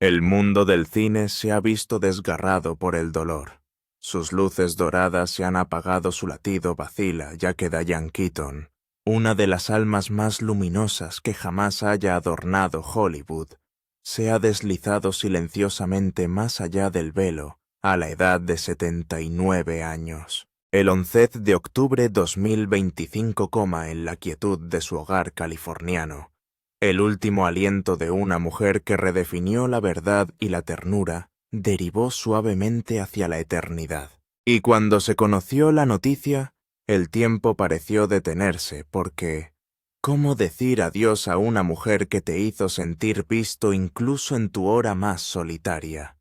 El mundo del cine se ha visto desgarrado por el dolor. Sus luces doradas se han apagado, su latido vacila, ya que Diane Keaton, una de las almas más luminosas que jamás haya adornado Hollywood, se ha deslizado silenciosamente más allá del velo, a la edad de 79 años. El 11 de octubre 2025, en la quietud de su hogar californiano, el último aliento de una mujer que redefinió la verdad y la ternura derivó suavemente hacia la eternidad. Y cuando se conoció la noticia, el tiempo pareció detenerse porque, ¿cómo decir adiós a una mujer que te hizo sentir visto incluso en tu hora más solitaria?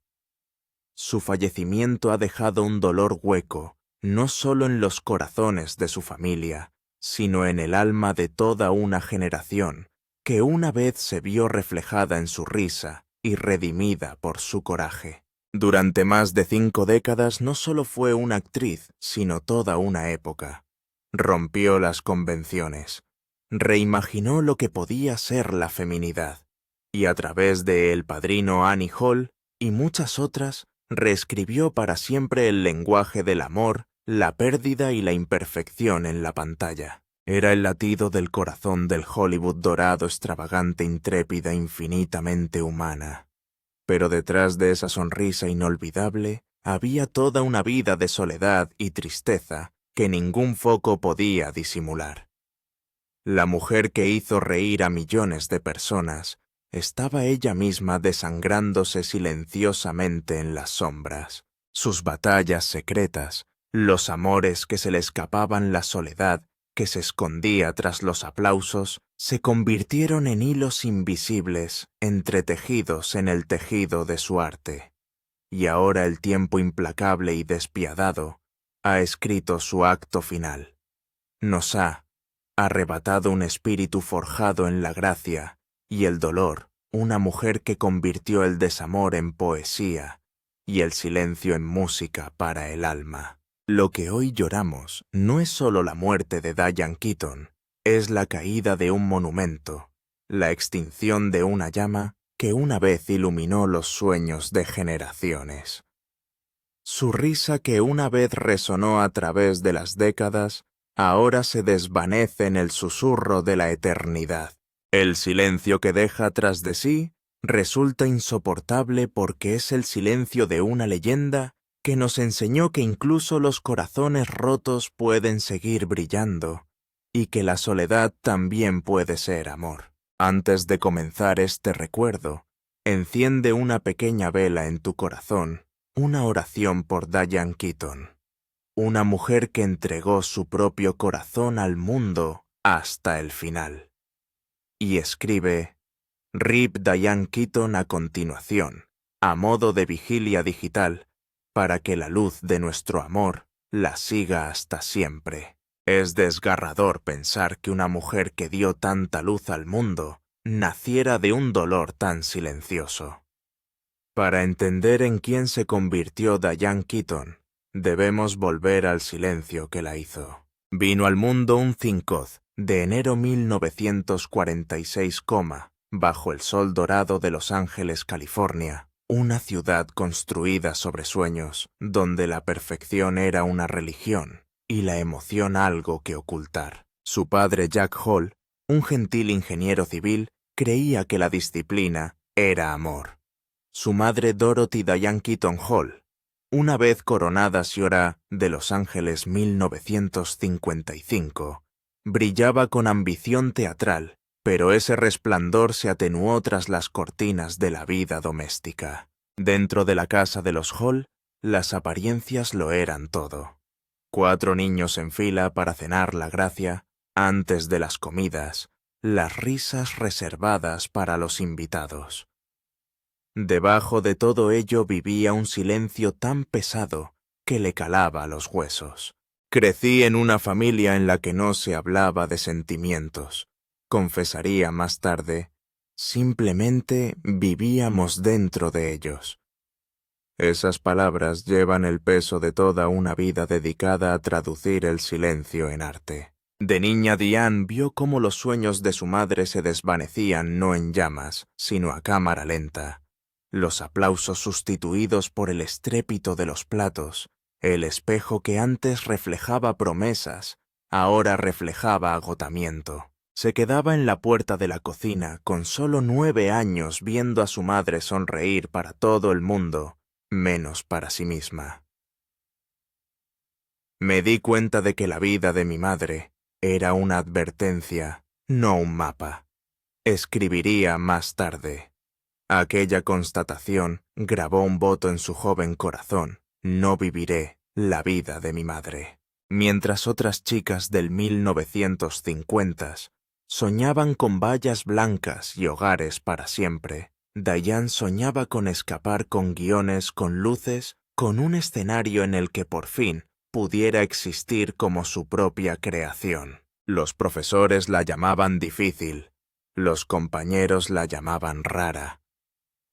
Su fallecimiento ha dejado un dolor hueco, no solo en los corazones de su familia, sino en el alma de toda una generación, que una vez se vio reflejada en su risa y redimida por su coraje. Durante más de 5 décadas no solo fue una actriz, sino toda una época. Rompió las convenciones, reimaginó lo que podía ser la feminidad, y a través de El Padrino, Annie Hall y muchas otras, reescribió para siempre el lenguaje del amor, la pérdida y la imperfección en la pantalla. Era el latido del corazón del Hollywood dorado, extravagante, intrépida, infinitamente humana. Pero detrás de esa sonrisa inolvidable había toda una vida de soledad y tristeza que ningún foco podía disimular. La mujer que hizo reír a millones de personas estaba ella misma desangrándose silenciosamente en las sombras. Sus batallas secretas, los amores que se le escapaban, la soledad que se escondía tras los aplausos, se convirtieron en hilos invisibles, entretejidos en el tejido de su arte. Y ahora el tiempo implacable y despiadado ha escrito su acto final. Nos ha arrebatado un espíritu forjado en la gracia y el dolor, una mujer que convirtió el desamor en poesía y el silencio en música para el alma. Lo que hoy lloramos no es solo la muerte de Diane Keaton, es la caída de un monumento, la extinción de una llama que una vez iluminó los sueños de generaciones. Su risa que una vez resonó a través de las décadas, ahora se desvanece en el susurro de la eternidad. El silencio que deja tras de sí resulta insoportable porque es el silencio de una leyenda que nos enseñó que incluso los corazones rotos pueden seguir brillando y que la soledad también puede ser amor. Antes de comenzar este recuerdo, enciende una pequeña vela en tu corazón, una oración por Diane Keaton, una mujer que entregó su propio corazón al mundo hasta el final. Y escribe RIP Diane Keaton a continuación, a modo de vigilia digital, para que la luz de nuestro amor la siga hasta siempre. Es desgarrador pensar que una mujer que dio tanta luz al mundo naciera de un dolor tan silencioso. Para entender en quién se convirtió Diane Keaton, debemos volver al silencio que la hizo. Vino al mundo un 5 de enero 1946, bajo el sol dorado de Los Ángeles, California, una ciudad construida sobre sueños, donde la perfección era una religión y la emoción algo que ocultar. Su padre Jack Hall, un gentil ingeniero civil, creía que la disciplina era amor. Su madre Dorothy Diane Keaton Hall, una vez coronada señora de Los Ángeles 1955, brillaba con ambición teatral, pero ese resplandor se atenuó tras las cortinas de la vida doméstica. Dentro de la casa de los Hall, las apariencias lo eran todo. 4 niños en fila para cenar la gracia, antes de las comidas, las risas reservadas para los invitados. Debajo de todo ello vivía un silencio tan pesado que le calaba los huesos. Crecí en una familia en la que no se hablaba de sentimientos. Confesaría más tarde, simplemente vivíamos dentro de ellos. Esas palabras llevan el peso de toda una vida dedicada a traducir el silencio en arte. De niña Diane vio cómo los sueños de su madre se desvanecían no en llamas, sino a cámara lenta. los aplausos sustituidos por el estrépito de los platos, el espejo que antes reflejaba promesas, ahora reflejaba agotamiento. Se quedaba en la puerta de la cocina con solo 9 años viendo a su madre sonreír para todo el mundo, menos para sí misma. Me di cuenta de que la vida de mi madre era una advertencia, no un mapa. Escribiría más tarde. Aquella constatación grabó un voto en su joven corazón. No viviré la vida de mi madre. Mientras otras chicas del 1950 soñaban con vallas blancas y hogares para siempre, Diane soñaba con escapar con guiones, con luces, con un escenario en el que por fin pudiera existir como su propia creación. Los profesores la llamaban difícil, los compañeros la llamaban rara.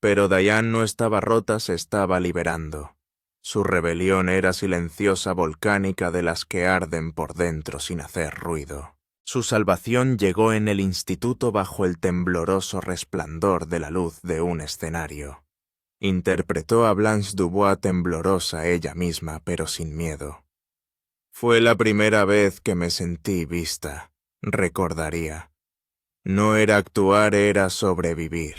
Pero Diane no estaba rota, se estaba liberando. Su rebelión era silenciosa, volcánica, de las que arden por dentro sin hacer ruido. Su salvación llegó en el instituto bajo el tembloroso resplandor de la luz de un escenario. Interpretó a Blanche Dubois temblorosa ella misma, pero sin miedo. Fue la primera vez que me sentí vista, recordaría. No era actuar, era sobrevivir.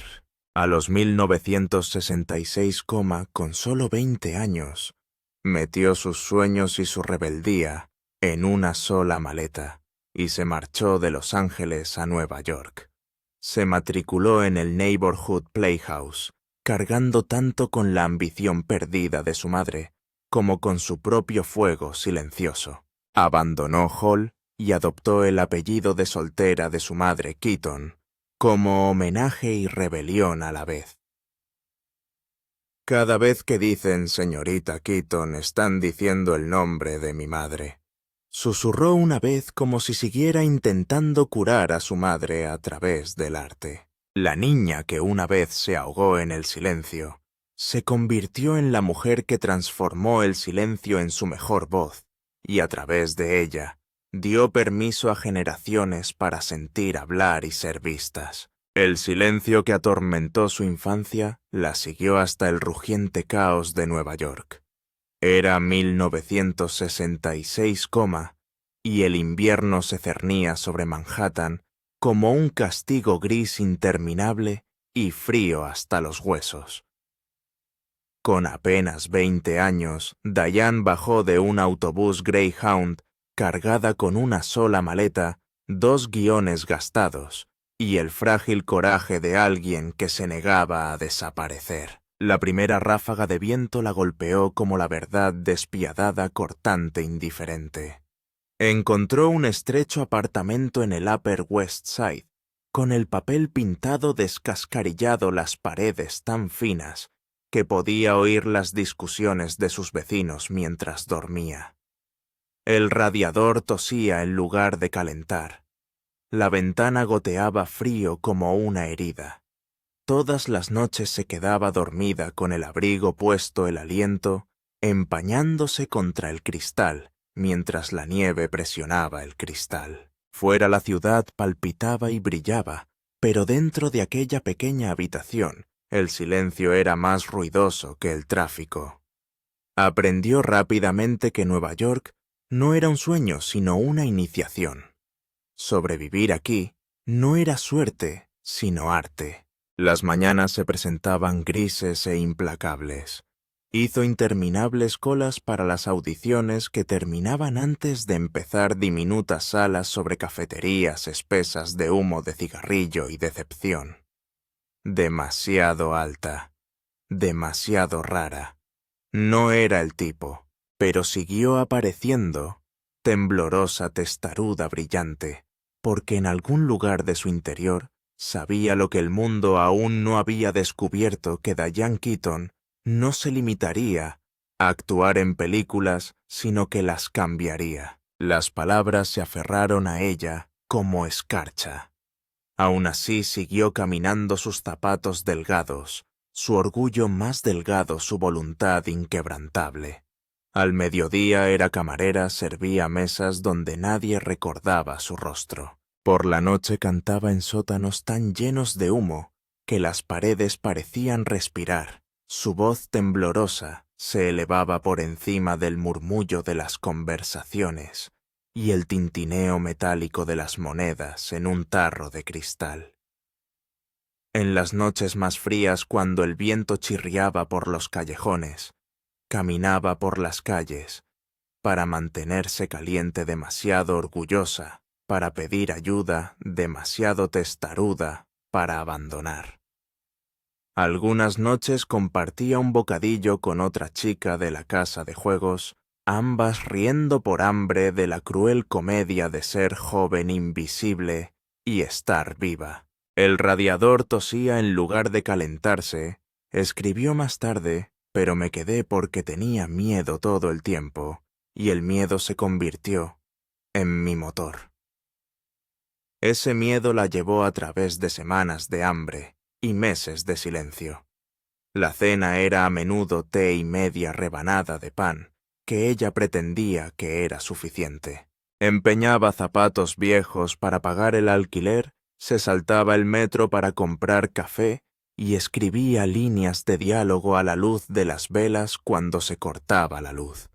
A los 1966, con solo 20 años, metió sus sueños y su rebeldía en una sola maleta y se marchó de Los Ángeles a Nueva York. Se matriculó en el Neighborhood Playhouse, cargando tanto con la ambición perdida de su madre como con su propio fuego silencioso. Abandonó Hall y adoptó el apellido de soltera de su madre, Keaton, como homenaje y rebelión a la vez. Cada vez que dicen señorita Keaton están diciendo el nombre de mi madre. Susurró una vez como si siguiera intentando curar a su madre a través del arte. La niña que una vez se ahogó en el silencio, se convirtió en la mujer que transformó el silencio en su mejor voz, y a través de ella, dio permiso a generaciones para sentir, hablar y ser vistas. El silencio que atormentó su infancia la siguió hasta el rugiente caos de Nueva York. Era 1966, y el invierno se cernía sobre Manhattan como un castigo gris interminable y frío hasta los huesos. Con apenas 20 años, Diane bajó de un autobús Greyhound cargada con una sola maleta, 2 guiones gastados y el frágil coraje de alguien que se negaba a desaparecer. La primera ráfaga de viento la golpeó como la verdad despiadada, cortante, indiferente. Encontró un estrecho apartamento en el Upper West Side, con el papel pintado descascarillado, las paredes tan finas que podía oír las discusiones de sus vecinos mientras dormía. El radiador tosía en lugar de calentar. La ventana goteaba frío como una herida. Todas las noches se quedaba dormida con el abrigo puesto, el aliento empañándose contra el cristal, mientras la nieve presionaba el cristal. Fuera la ciudad palpitaba y brillaba, pero dentro de aquella pequeña habitación, el silencio era más ruidoso que el tráfico. Aprendió rápidamente que Nueva York no era un sueño, sino una iniciación. Sobrevivir aquí no era suerte, sino arte. Las mañanas se presentaban grises e implacables. Hizo interminables colas para las audiciones que terminaban antes de empezar, diminutas salas sobre cafeterías espesas de humo de cigarrillo y decepción. Demasiado alta, demasiado rara. No era el tipo, pero siguió apareciendo, temblorosa, testaruda, brillante, porque en algún lugar de su interior sabía lo que el mundo aún no había descubierto, que Diane Keaton no se limitaría a actuar en películas, sino que las cambiaría. Las palabras se aferraron a ella como escarcha. Aún así siguió caminando, sus zapatos delgados, su orgullo más delgado, su voluntad inquebrantable. Al mediodía era camarera, servía mesas donde nadie recordaba su rostro. Por la noche cantaba en sótanos tan llenos de humo que las paredes parecían respirar. Su voz temblorosa se elevaba por encima del murmullo de las conversaciones y el tintineo metálico de las monedas en un tarro de cristal. En las noches más frías, cuando el viento chirriaba por los callejones, caminaba por las calles para mantenerse caliente, demasiado orgullosa para pedir ayuda, demasiado testaruda para abandonar. Algunas noches compartía un bocadillo con otra chica de la casa de juegos, ambas riendo por hambre de la cruel comedia de ser joven invisible y estar viva. El radiador tosía en lugar de calentarse. Escribió más tarde, pero me quedé porque tenía miedo todo el tiempo, y el miedo se convirtió en mi motor. Ese miedo la llevó a través de semanas de hambre y meses de silencio. La cena era a menudo té y media rebanada de pan, que ella pretendía que era suficiente. Empeñaba zapatos viejos para pagar el alquiler, se saltaba el metro para comprar café y escribía líneas de diálogo a la luz de las velas cuando se cortaba la luz.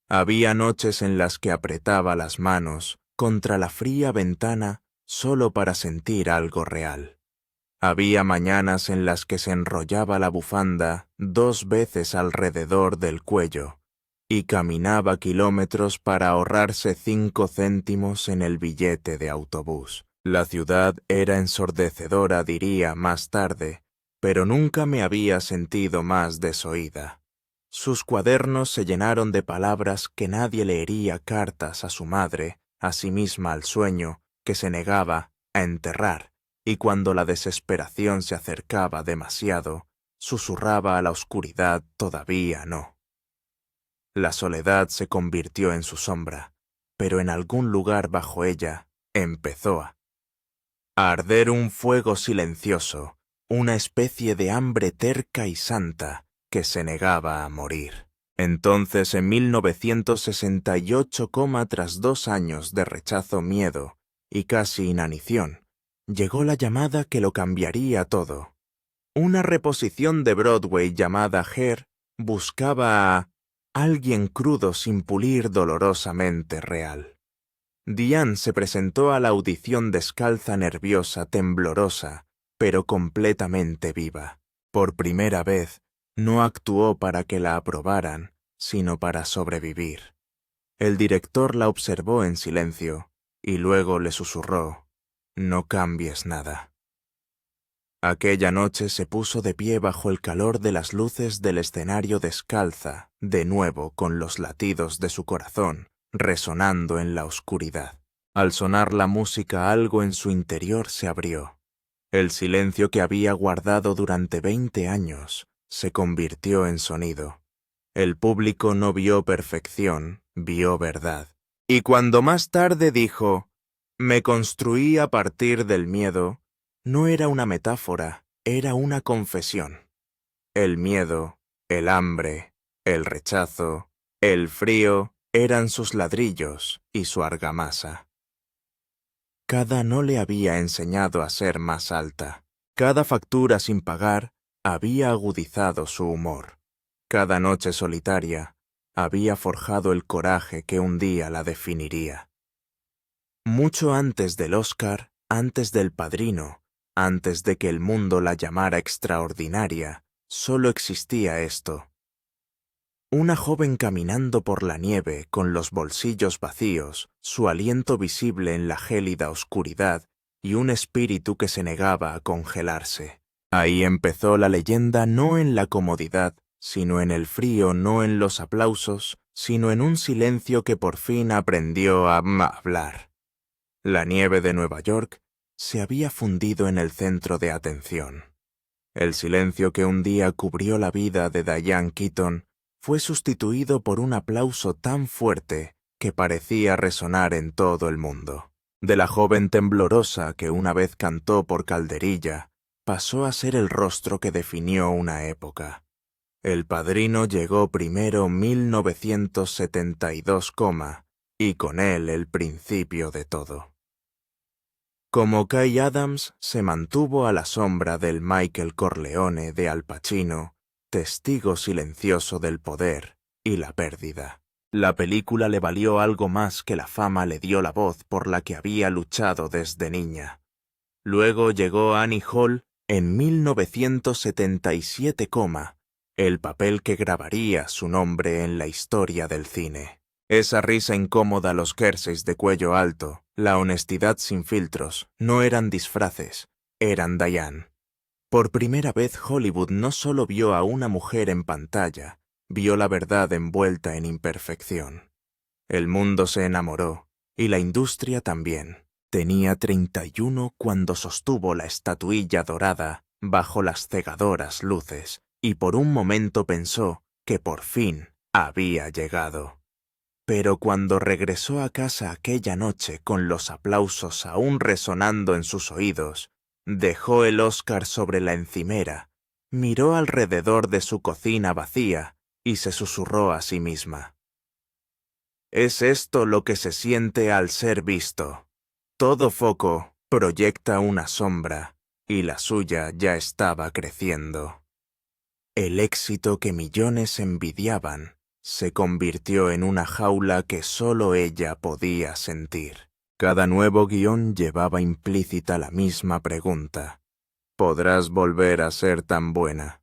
Había noches en las que apretaba las manos contra la fría ventana solo para sentir algo real. Había mañanas en las que se enrollaba la bufanda 2 veces alrededor del cuello y caminaba kilómetros para ahorrarse 5 céntimos en el billete de autobús. La ciudad era ensordecedora, diría más tarde, pero nunca me había sentido más desoída. Sus cuadernos se llenaron de palabras que nadie leería, cartas a su madre, a sí misma al sueño, que se negaba a enterrar, y cuando la desesperación se acercaba demasiado, susurraba a la oscuridad todavía no. La soledad se convirtió en su sombra, pero en algún lugar bajo ella empezó a arder un fuego silencioso, una especie de hambre terca y santa que se negaba a morir. Entonces, en 1968, tras 2 años de rechazo, miedo y casi inanición, llegó la llamada que lo cambiaría todo. Una reposición de Broadway llamada Hair buscaba a alguien crudo sin pulir, dolorosamente real. Diane se presentó a la audición descalza, nerviosa, temblorosa, pero completamente viva. Por primera vez, no actuó para que la aprobaran, sino para sobrevivir. El director la observó en silencio, y luego le susurró: «No cambies nada». Aquella noche se puso de pie bajo el calor de las luces del escenario descalza, de nuevo con los latidos de su corazón resonando en la oscuridad. Al sonar la música, algo en su interior se abrió. El silencio que había guardado durante 20 años se convirtió en sonido. El público no vio perfección, vio verdad. Y cuando más tarde dijo: «Me construí a partir del miedo», no era una metáfora, era una confesión. El miedo, el hambre, el rechazo, el frío eran sus ladrillos y su argamasa. Cada no le había enseñado a ser más alta. Cada factura sin pagar había agudizado su humor. Cada noche solitaria había forjado el coraje que un día la definiría. Mucho antes del Oscar, antes del Padrino, antes de que el mundo la llamara extraordinaria, solo existía esto. Una joven caminando por la nieve con los bolsillos vacíos, su aliento visible en la gélida oscuridad y un espíritu que se negaba a congelarse. Ahí empezó la leyenda, no en la comodidad, sino en el frío, no en los aplausos, sino en un silencio que por fin aprendió a hablar. La nieve de Nueva York se había fundido en el centro de atención. El silencio que un día cubrió la vida de Diane Keaton fue sustituido por un aplauso tan fuerte que parecía resonar en todo el mundo. De la joven temblorosa que una vez cantó por Calderilla, pasó a ser el rostro que definió una época. El Padrino llegó primero 1972, y con él el principio de todo. Como Kay Adams se mantuvo a la sombra del Michael Corleone de Al Pacino, testigo silencioso del poder y la pérdida. La película le valió algo más que la fama le dio la voz por la que había luchado desde niña. Luego llegó Annie Hall en 1977, el papel que grabaría su nombre en la historia del cine. Esa risa incómoda, los jerseys de cuello alto, la honestidad sin filtros, no eran disfraces, eran Diane. Por primera vez Hollywood no solo vio a una mujer en pantalla, vio la verdad envuelta en imperfección. El mundo se enamoró, y la industria también. Tenía 31 cuando sostuvo la estatuilla dorada bajo las cegadoras luces, y por un momento pensó que por fin había llegado. Pero cuando regresó a casa aquella noche con los aplausos aún resonando en sus oídos, dejó el Oscar sobre la encimera, miró alrededor de su cocina vacía y se susurró a sí misma: «Es esto lo que se siente al ser visto. Todo foco proyecta una sombra y la suya ya estaba creciendo». El éxito que millones envidiaban se convirtió en una jaula que solo ella podía sentir. Cada nuevo guión llevaba implícita la misma pregunta: ¿podrás volver a ser tan buena?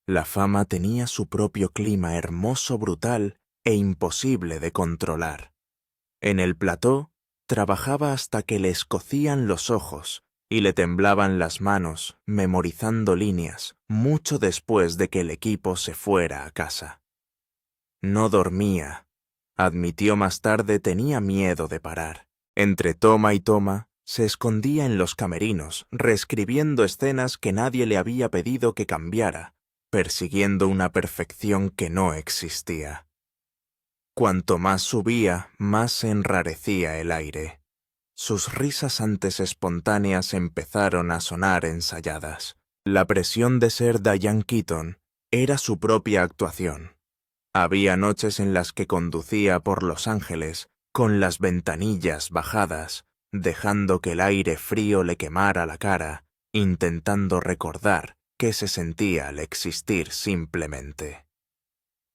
La fama tenía su propio clima hermoso, brutal e imposible de controlar. En el plató trabajaba hasta que le escocían los ojos y le temblaban las manos memorizando líneas mucho después de que el equipo se fuera a casa. No dormía. Admitió más tarde, tenía miedo de parar. Entre toma y toma, se escondía en los camerinos, reescribiendo escenas que nadie le había pedido que cambiara, persiguiendo una perfección que no existía. Cuanto más subía, más se enrarecía el aire. Sus risas antes espontáneas empezaron a sonar ensayadas. La presión de ser Diane Keaton era su propia actuación. Había noches en las que conducía por Los Ángeles con las ventanillas bajadas, dejando que el aire frío le quemara la cara, intentando recordar qué se sentía al existir simplemente.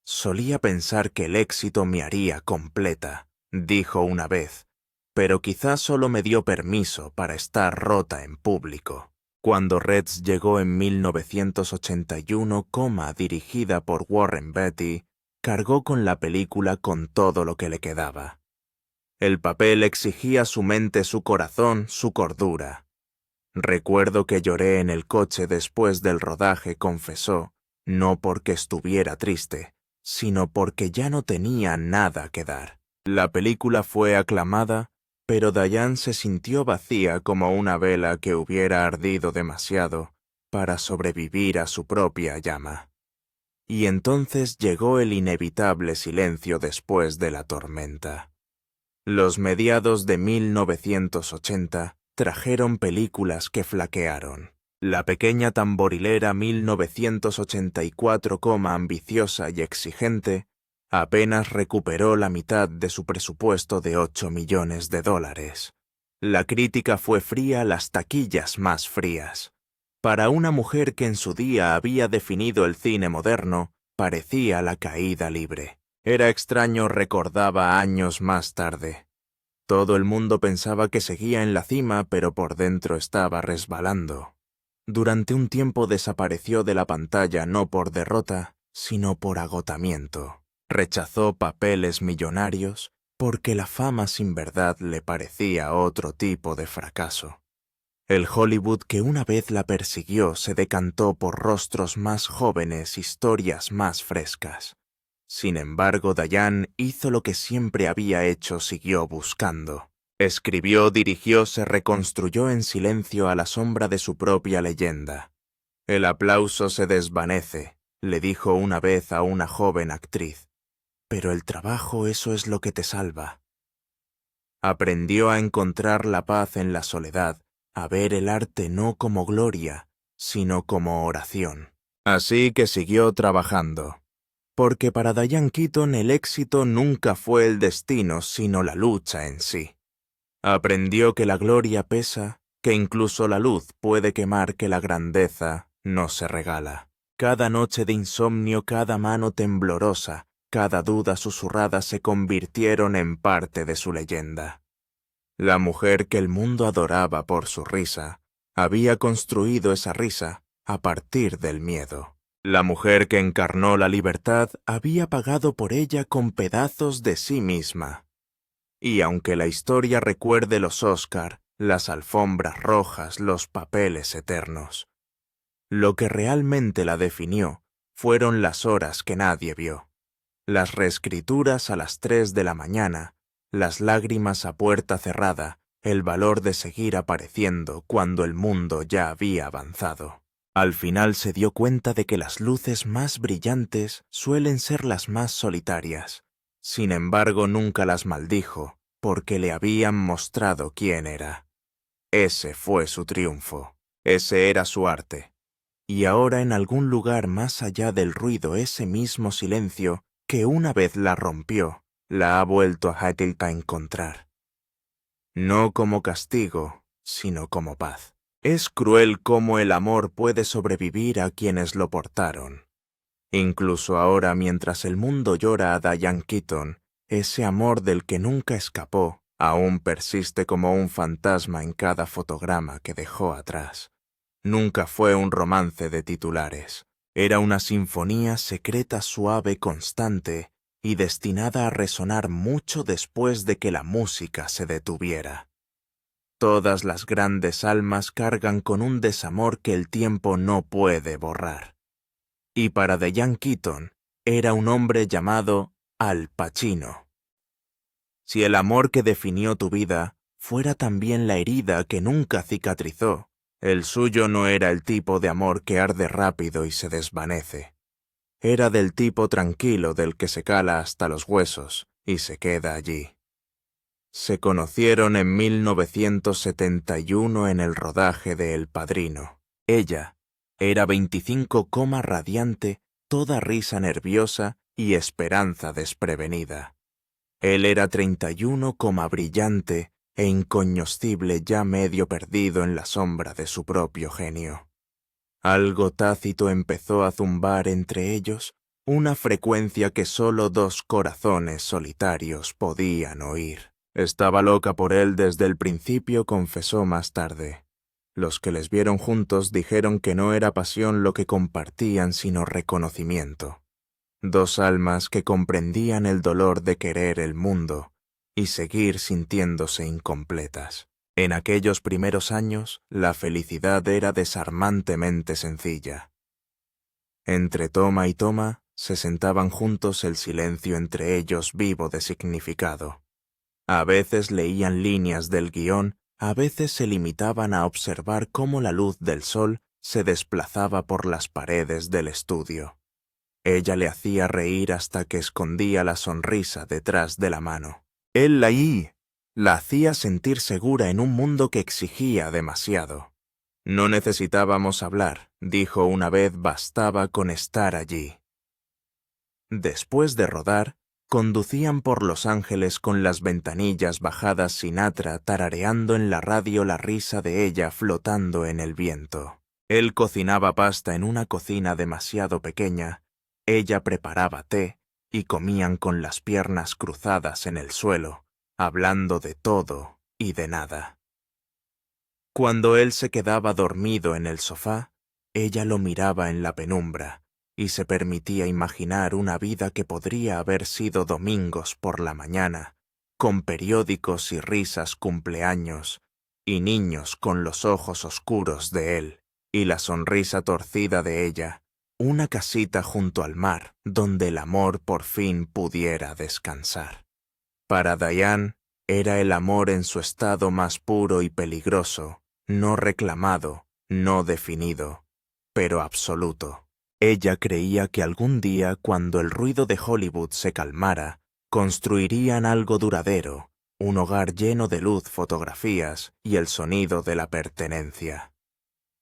«Solía pensar que el éxito me haría completa», dijo una vez, «pero quizás solo me dio permiso para estar rota en público». Cuando Reds llegó en 1981, dirigida por Warren Beatty, cargó con la película con todo lo que le quedaba. El papel exigía su mente, su corazón, su cordura. «Recuerdo que lloré en el coche después del rodaje», confesó, no porque estuviera triste, sino porque ya no tenía nada que dar. La película fue aclamada, pero Diane se sintió vacía como una vela que hubiera ardido demasiado para sobrevivir a su propia llama. Y entonces llegó el inevitable silencio después de la tormenta. Los mediados de 1980 trajeron películas que flaquearon. La pequeña tamborilera 1984, ambiciosa y exigente, apenas recuperó la mitad de su presupuesto de $8 millones. La crítica fue fría, las taquillas más frías. Para una mujer que en su día había definido el cine moderno, parecía la caída libre. Era extraño, recordaba años más tarde. Todo el mundo pensaba que seguía en la cima, pero por dentro estaba resbalando. Durante un tiempo desapareció de la pantalla no por derrota, sino por agotamiento. Rechazó papeles millonarios porque la fama sin verdad le parecía otro tipo de fracaso. El Hollywood que una vez la persiguió se decantó por rostros más jóvenes, historias más frescas. Sin embargo, Diane hizo lo que siempre había hecho, siguió buscando. Escribió, dirigió, se reconstruyó en silencio a la sombra de su propia leyenda. «El aplauso se desvanece», le dijo una vez a una joven actriz, «pero el trabajo, eso es lo que te salva». Aprendió a encontrar la paz en la soledad, a ver el arte no como gloria, sino como oración. Así que siguió trabajando. Porque para Diane Keaton el éxito nunca fue el destino, sino la lucha en sí. Aprendió que la gloria pesa, que incluso la luz puede quemar, que la grandeza no se regala. Cada noche de insomnio, cada mano temblorosa, cada duda susurrada se convirtieron en parte de su leyenda. La mujer que el mundo adoraba por su risa, había construido esa risa a partir del miedo. La mujer que encarnó la libertad había pagado por ella con pedazos de sí misma. Y aunque la historia recuerde los Oscar, las alfombras rojas, los papeles eternos, lo que realmente la definió fueron las horas que nadie vio, las reescrituras a las 3 de la mañana, las lágrimas a puerta cerrada, el valor de seguir apareciendo cuando el mundo ya había avanzado. Al final se dio cuenta de que las luces más brillantes suelen ser las más solitarias. Sin embargo, nunca las maldijo, porque le habían mostrado quién era. Ese fue su triunfo, ese era su arte. Y ahora en algún lugar más allá del ruido, ese mismo silencio que una vez la rompió, la ha vuelto a encontrar. No como castigo, sino como paz. Es cruel cómo el amor puede sobrevivir a quienes lo portaron. Incluso ahora, mientras el mundo llora a Diane Keaton, ese amor del que nunca escapó aún persiste como un fantasma en cada fotograma que dejó atrás. Nunca fue un romance de titulares. Era una sinfonía secreta, suave, constante y destinada a resonar mucho después de que la música se detuviera. Todas las grandes almas cargan con un desamor que el tiempo no puede borrar. Y para Diane Keaton era un hombre llamado Al Pacino. Si el amor que definió tu vida fuera también la herida que nunca cicatrizó, el suyo no era el tipo de amor que arde rápido y se desvanece. Era del tipo tranquilo del que se cala hasta los huesos y se queda allí. Se conocieron en 1971 en el rodaje de El Padrino. Ella era 25, radiante, toda risa nerviosa y esperanza desprevenida. Él era 31, brillante e incognoscible, ya medio perdido en la sombra de su propio genio. Algo tácito empezó a zumbar entre ellos, una frecuencia que solo dos corazones solitarios podían oír. Estaba loca por él desde el principio, confesó más tarde. Los que les vieron juntos dijeron que no era pasión lo que compartían, sino reconocimiento. Dos almas que comprendían el dolor de querer el mundo y seguir sintiéndose incompletas. En aquellos primeros años, la felicidad era desarmantemente sencilla. Entre toma y toma, se sentaban juntos, el silencio entre ellos vivo de significado. A veces leían líneas del guión, a veces se limitaban a observar cómo la luz del sol se desplazaba por las paredes del estudio. Ella le hacía reír hasta que escondía la sonrisa detrás de la mano. Él la hacía sentir segura en un mundo que exigía demasiado. No necesitábamos hablar, dijo una vez, bastaba con estar allí. Después de rodar, conducían por Los Ángeles con las ventanillas bajadas, Sinatra tarareando en la radio, la risa de ella flotando en el viento. Él cocinaba pasta en una cocina demasiado pequeña, ella preparaba té y comían con las piernas cruzadas en el suelo, hablando de todo y de nada. Cuando él se quedaba dormido en el sofá, ella lo miraba en la penumbra y se permitía imaginar una vida que podría haber sido domingos por la mañana, con periódicos y risas, cumpleaños, y niños con los ojos oscuros de él, y la sonrisa torcida de ella, una casita junto al mar, donde el amor por fin pudiera descansar. Para Diane, era el amor en su estado más puro y peligroso, no reclamado, no definido, pero absoluto. Ella creía que algún día, cuando el ruido de Hollywood se calmara, construirían algo duradero, un hogar lleno de luz, fotografías y el sonido de la pertenencia.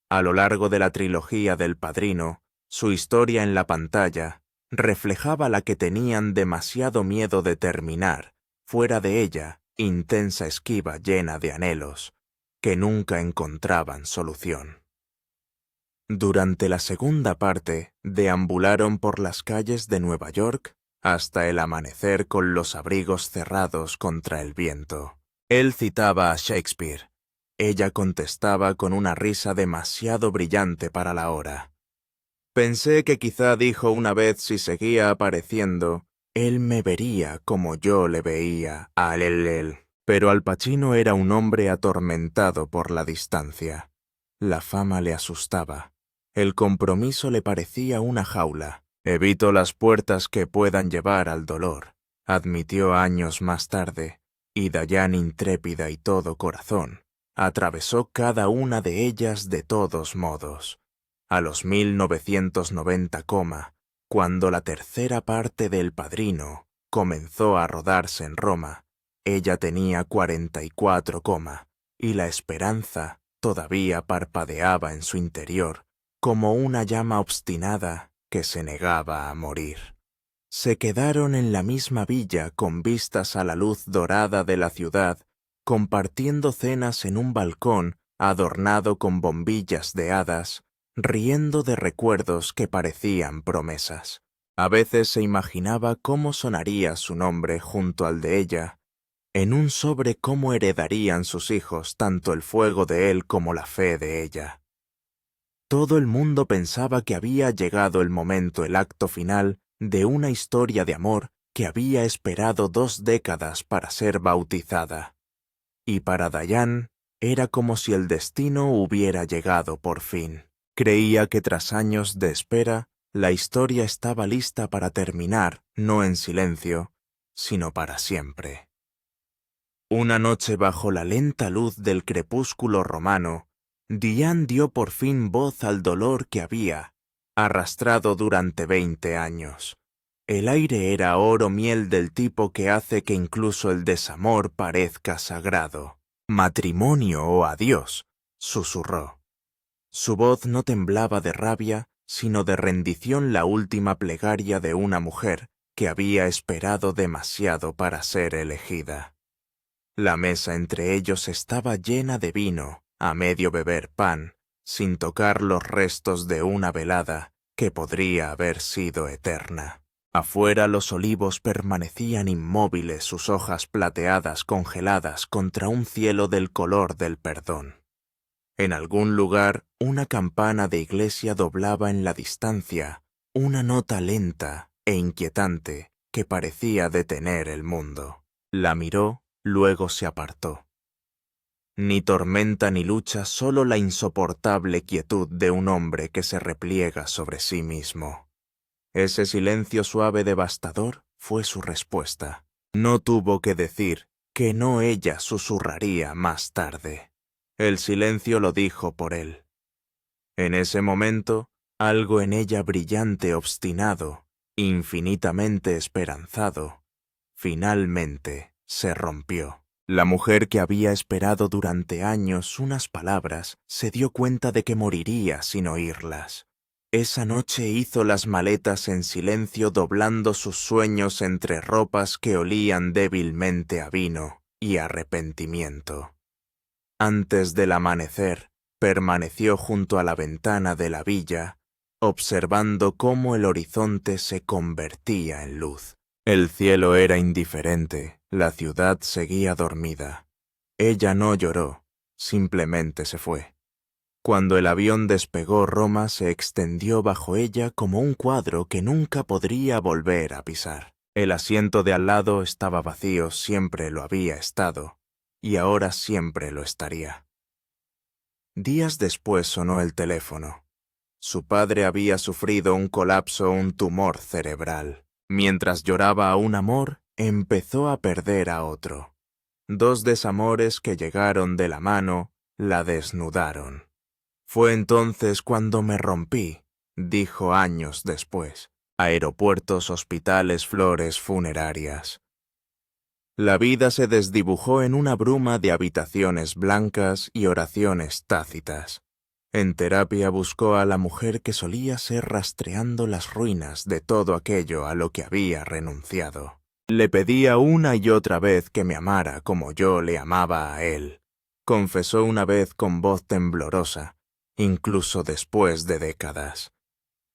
A lo largo de la trilogía del Padrino, su historia en la pantalla reflejaba la que tenían demasiado miedo de terminar, fuera de ella intensa esquiva llena de anhelos, que nunca encontraban solución. Durante la segunda parte, deambularon por las calles de Nueva York hasta el amanecer con los abrigos cerrados contra el viento. Él citaba a Shakespeare. Ella contestaba con una risa demasiado brillante para la hora. Pensé que quizá dijo una vez si seguía apareciendo, él me vería como yo le veía a él. Pero Al Pacino era un hombre atormentado por la distancia. La fama le asustaba. El compromiso le parecía una jaula. Evito las puertas que puedan llevar al dolor, admitió años más tarde, y Diane, intrépida y todo corazón, atravesó cada una de ellas de todos modos. A los 1990, cuando la tercera parte de El Padrino comenzó a rodarse en Roma, ella tenía 44, y la esperanza todavía parpadeaba en su interior como una llama obstinada que se negaba a morir. Se quedaron en la misma villa con vistas a la luz dorada de la ciudad, compartiendo cenas en un balcón adornado con bombillas de hadas, riendo de recuerdos que parecían promesas. A veces se imaginaba cómo sonaría su nombre junto al de ella, en un sobre cómo heredarían sus hijos tanto el fuego de él como la fe de ella. Todo el mundo pensaba que había llegado el momento, el acto final de una historia de amor que había esperado 2 décadas para ser bautizada. Y para Diane era como si el destino hubiera llegado por fin. Creía que tras años de espera, la historia estaba lista para terminar, no en silencio, sino para siempre. Una noche bajo la lenta luz del crepúsculo romano, Diane dio por fin voz al dolor que había arrastrado durante 20 años. El aire era oro miel del tipo que hace que incluso el desamor parezca sagrado. «Matrimonio o adiós», susurró. Su voz no temblaba de rabia, sino de rendición, la última plegaria de una mujer que había esperado demasiado para ser elegida. La mesa entre ellos estaba llena de vino, a medio beber pan, sin tocar los restos de una velada que podría haber sido eterna. Afuera los olivos permanecían inmóviles, sus hojas plateadas congeladas contra un cielo del color del perdón. En algún lugar, una campana de iglesia doblaba en la distancia una nota lenta e inquietante que parecía detener el mundo. La miró, luego se apartó. Ni tormenta ni lucha, solo la insoportable quietud de un hombre que se repliega sobre sí mismo. Ese silencio suave devastador fue su respuesta. No tuvo que decir que no, ella susurraría más tarde. El silencio lo dijo por él. En ese momento, algo en ella brillante, obstinado, infinitamente esperanzado, finalmente se rompió. La mujer que había esperado durante años unas palabras se dio cuenta de que moriría sin oírlas. Esa noche hizo las maletas en silencio, doblando sus sueños entre ropas que olían débilmente a vino y arrepentimiento. Antes del amanecer, permaneció junto a la ventana de la villa, observando cómo el horizonte se convertía en luz. El cielo era indiferente, la ciudad seguía dormida. Ella no lloró, simplemente se fue. Cuando el avión despegó, Roma se extendió bajo ella como un cuadro que nunca podría volver a pisar. El asiento de al lado estaba vacío, siempre lo había estado, y ahora siempre lo estaría. Días después sonó el teléfono. Su padre había sufrido un colapso, un tumor cerebral. Mientras lloraba a un amor, empezó a perder a otro. 2 desamores que llegaron de la mano la desnudaron. Fue entonces cuando me rompí, dijo años después. Aeropuertos, hospitales, flores funerarias. La vida se desdibujó en una bruma de habitaciones blancas y oraciones tácitas. En terapia buscó a la mujer que solía ser, rastreando las ruinas de todo aquello a lo que había renunciado. Le pedía una y otra vez que me amara como yo le amaba a él, confesó una vez con voz temblorosa, incluso después de décadas.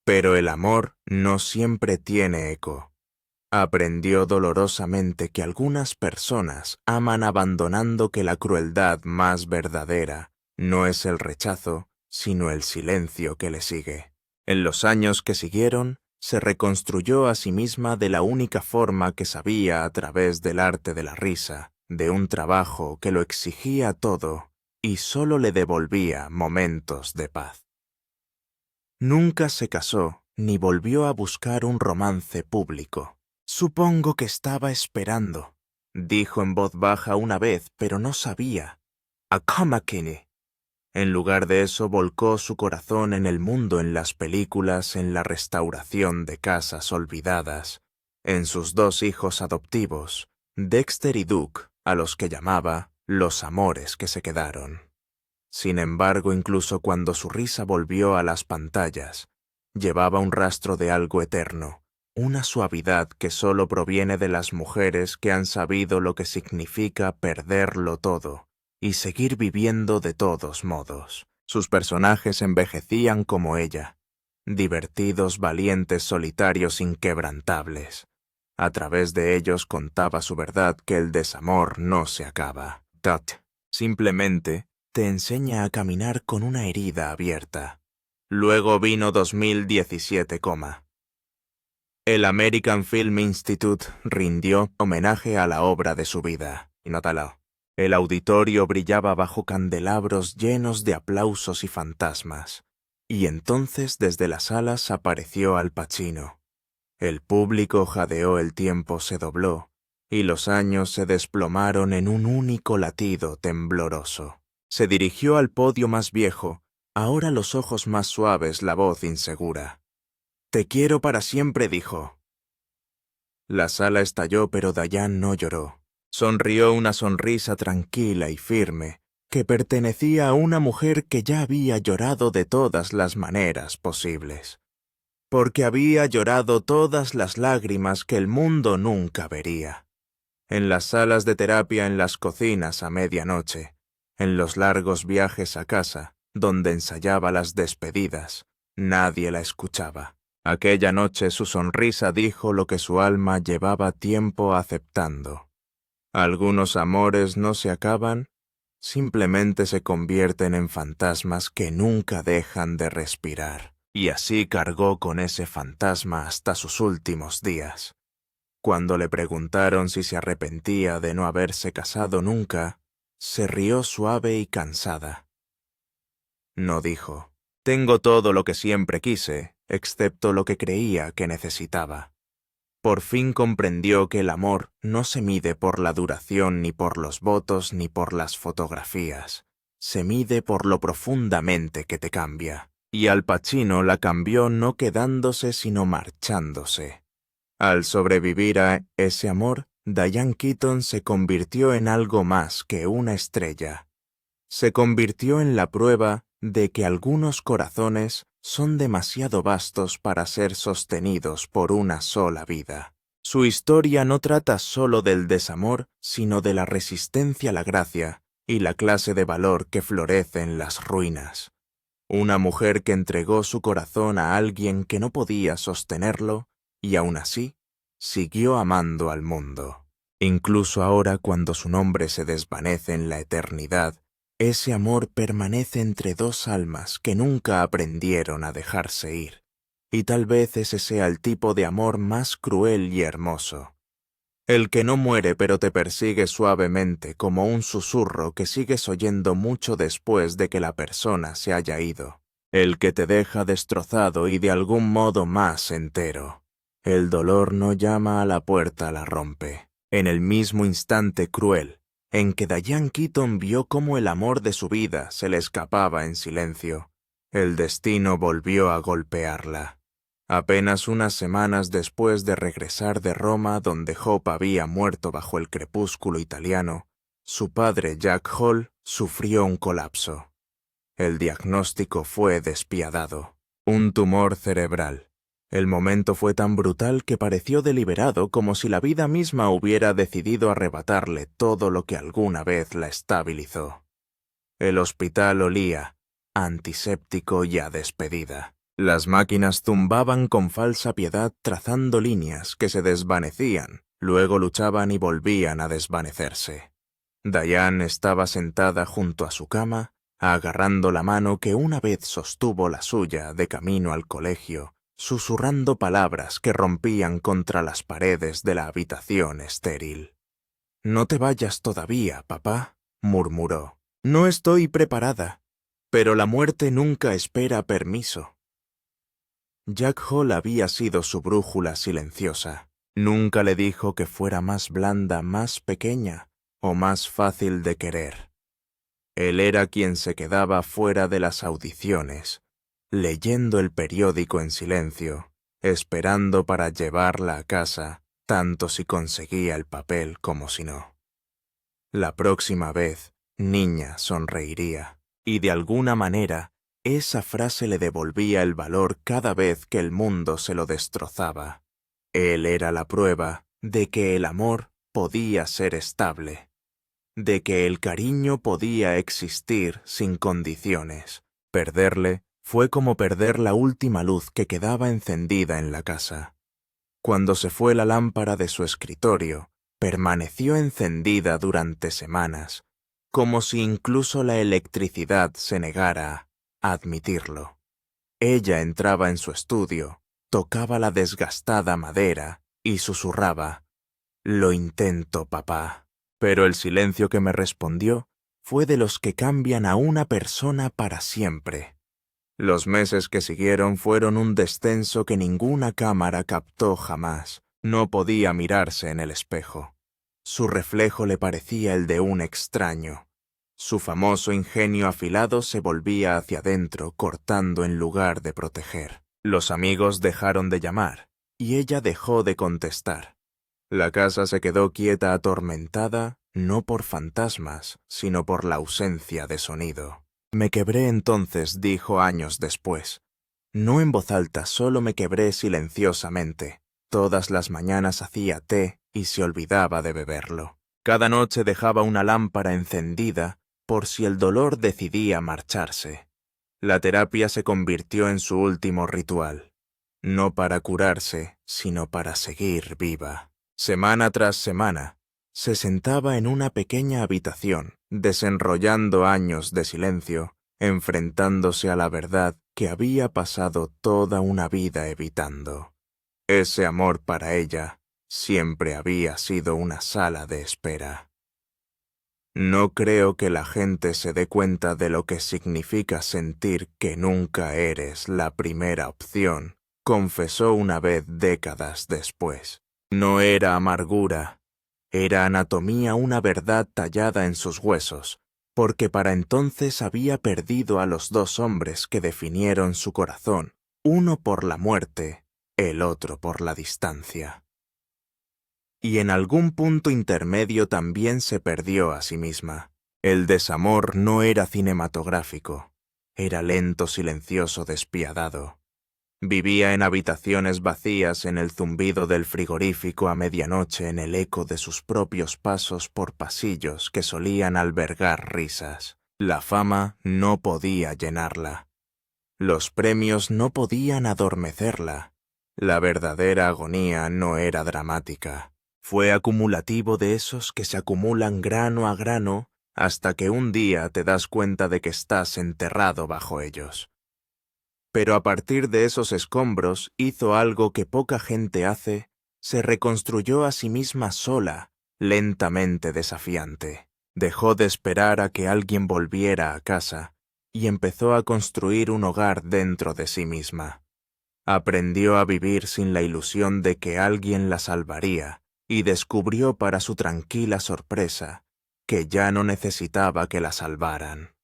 Pero el amor no siempre tiene eco. Aprendió dolorosamente que algunas personas aman abandonando que la crueldad más verdadera no es el rechazo, sino el silencio que le sigue. En los años que siguieron, se reconstruyó a sí misma de la única forma que sabía a través del arte de la risa, de un trabajo que lo exigía todo y solo le devolvía momentos de paz. Nunca se casó ni volvió a buscar un romance público. Supongo que estaba esperando, dijo en voz baja una vez, pero no sabía. A Kamakini. En lugar de eso volcó su corazón en el mundo, en las películas, en la restauración de casas olvidadas, en sus dos hijos adoptivos, Dexter y Duke, a los que llamaba los amores que se quedaron. Sin embargo, incluso cuando su risa volvió a las pantallas, llevaba un rastro de algo eterno, una suavidad que solo proviene de las mujeres que han sabido lo que significa perderlo todo y seguir viviendo de todos modos. Sus personajes envejecían como ella, divertidos, valientes, solitarios, inquebrantables. A través de ellos contaba su verdad que el desamor no se acaba. Tot simplemente te enseña a caminar con una herida abierta. Luego vino 2017, el American Film Institute rindió homenaje a la obra de su vida. Y nótalo. El auditorio brillaba bajo candelabros llenos de aplausos y fantasmas. Y entonces desde las salas apareció Al Pacino. El público jadeó, el tiempo se dobló, y los años se desplomaron en un único latido tembloroso. Se dirigió al podio más viejo, ahora los ojos más suaves, la voz insegura. «Te quiero para siempre», dijo. La sala estalló, pero Diane no lloró. Sonrió una sonrisa tranquila y firme, que pertenecía a una mujer que ya había llorado de todas las maneras posibles. Porque había llorado todas las lágrimas que el mundo nunca vería. En las salas de terapia, en las cocinas a medianoche, en los largos viajes a casa, donde ensayaba las despedidas, nadie la escuchaba. Aquella noche su sonrisa dijo lo que su alma llevaba tiempo aceptando. Algunos amores no se acaban, simplemente se convierten en fantasmas que nunca dejan de respirar. Y así cargó con ese fantasma hasta sus últimos días. Cuando le preguntaron si se arrepentía de no haberse casado nunca, se rió suave y cansada. No dijo, «Tengo todo lo que siempre quise, excepto lo que creía que necesitaba». Por fin comprendió que el amor no se mide por la duración, ni por los votos, ni por las fotografías. Se mide por lo profundamente que te cambia. Y Al Pacino la cambió no quedándose sino marchándose. Al sobrevivir a ese amor, Diane Keaton se convirtió en algo más que una estrella. Se convirtió en la prueba de que algunos corazones son demasiado vastos para ser sostenidos por una sola vida. Su historia no trata solo del desamor, sino de la resistencia a la gracia y la clase de valor que florece en las ruinas. Una mujer que entregó su corazón a alguien que no podía sostenerlo y aún así siguió amando al mundo. Incluso ahora, cuando su nombre se desvanece en la eternidad, ese amor permanece entre dos almas que nunca aprendieron a dejarse ir. Y tal vez ese sea el tipo de amor más cruel y hermoso. El que no muere pero te persigue suavemente como un susurro que sigues oyendo mucho después de que la persona se haya ido. El que te deja destrozado y de algún modo más entero. El dolor no llama a la puerta, la rompe. En el mismo instante cruel en que Diane Keaton vio cómo el amor de su vida se le escapaba en silencio, el destino volvió a golpearla. Apenas unas semanas después de regresar de Roma, donde Hope había muerto bajo el crepúsculo italiano, su padre Jack Hall sufrió un colapso. El diagnóstico fue despiadado: un tumor cerebral. El momento fue tan brutal que pareció deliberado, como si la vida misma hubiera decidido arrebatarle todo lo que alguna vez la estabilizó. El hospital olía a antiséptico y a despedida. Las máquinas zumbaban con falsa piedad, trazando líneas que se desvanecían, luego luchaban y volvían a desvanecerse. Diane estaba sentada junto a su cama, agarrando la mano que una vez sostuvo la suya de camino al colegio, susurrando palabras que rompían contra las paredes de la habitación estéril. «No te vayas todavía, papá», murmuró. «No estoy preparada, pero la muerte nunca espera permiso». Jack Hall había sido su brújula silenciosa. Nunca le dijo que fuera más blanda, más pequeña o más fácil de querer. Él era quien se quedaba fuera de las audiciones, leyendo el periódico en silencio, esperando para llevarla a casa, tanto si conseguía el papel como si no. La próxima vez, niña sonreiría, y de alguna manera, esa frase le devolvía el valor cada vez que el mundo se lo destrozaba. Él era la prueba de que el amor podía ser estable, de que el cariño podía existir sin condiciones. Perderle fue como perder la última luz que quedaba encendida en la casa. Cuando se fue la lámpara de su escritorio, permaneció encendida durante semanas, como si incluso la electricidad se negara a admitirlo. Ella entraba en su estudio, tocaba la desgastada madera y susurraba: «Lo intento, papá». Pero el silencio que me respondió fue de los que cambian a una persona para siempre. Los meses que siguieron fueron un descenso que ninguna cámara captó jamás. No podía mirarse en el espejo. Su reflejo le parecía el de un extraño. Su famoso ingenio afilado se volvía hacia adentro, cortando en lugar de proteger. Los amigos dejaron de llamar, y ella dejó de contestar. La casa se quedó quieta, atormentada, no por fantasmas, sino por la ausencia de sonido. «Me quebré entonces», dijo años después. No en voz alta, solo me quebré silenciosamente. Todas las mañanas hacía té y se olvidaba de beberlo. Cada noche dejaba una lámpara encendida por si el dolor decidía marcharse. La terapia se convirtió en su último ritual, no para curarse, sino para seguir viva. Semana tras semana, se sentaba en una pequeña habitación, desenrollando años de silencio, enfrentándose a la verdad que había pasado toda una vida evitando. Ese amor para ella siempre había sido una sala de espera. «No creo que la gente se dé cuenta de lo que significa sentir que nunca eres la primera opción», confesó una vez décadas después. No era amargura, era anatomía, una verdad tallada en sus huesos, porque para entonces había perdido a los dos hombres que definieron su corazón, uno por la muerte, el otro por la distancia. Y en algún punto intermedio también se perdió a sí misma. El desamor no era cinematográfico, era lento, silencioso, despiadado. Vivía en habitaciones vacías, en el zumbido del frigorífico a medianoche, en el eco de sus propios pasos por pasillos que solían albergar risas. La fama no podía llenarla. Los premios no podían adormecerla. La verdadera agonía no era dramática. Fue acumulativo, de esos que se acumulan grano a grano hasta que un día te das cuenta de que estás enterrado bajo ellos. Pero a partir de esos escombros hizo algo que poca gente hace: se reconstruyó a sí misma sola, lentamente desafiante. Dejó de esperar a que alguien volviera a casa y empezó a construir un hogar dentro de sí misma. Aprendió a vivir sin la ilusión de que alguien la salvaría y descubrió para su tranquila sorpresa que ya no necesitaba que la salvaran.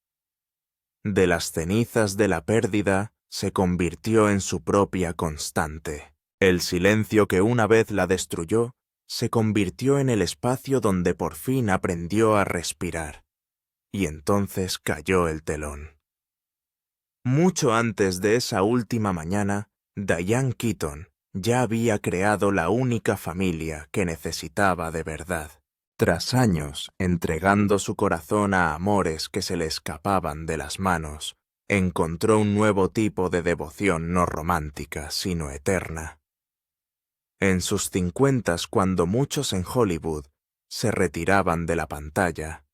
De las cenizas de la pérdida se convirtió en su propia constante. El silencio que una vez la destruyó se convirtió en el espacio donde por fin aprendió a respirar. Y entonces cayó el telón. Mucho antes de esa última mañana, Diane Keaton ya había creado la única familia que necesitaba de verdad. Tras años entregando su corazón a amores que se le escapaban de las manos, encontró un nuevo tipo de devoción no romántica, sino eterna. En sus 50, cuando muchos en Hollywood se retiraban de la pantalla,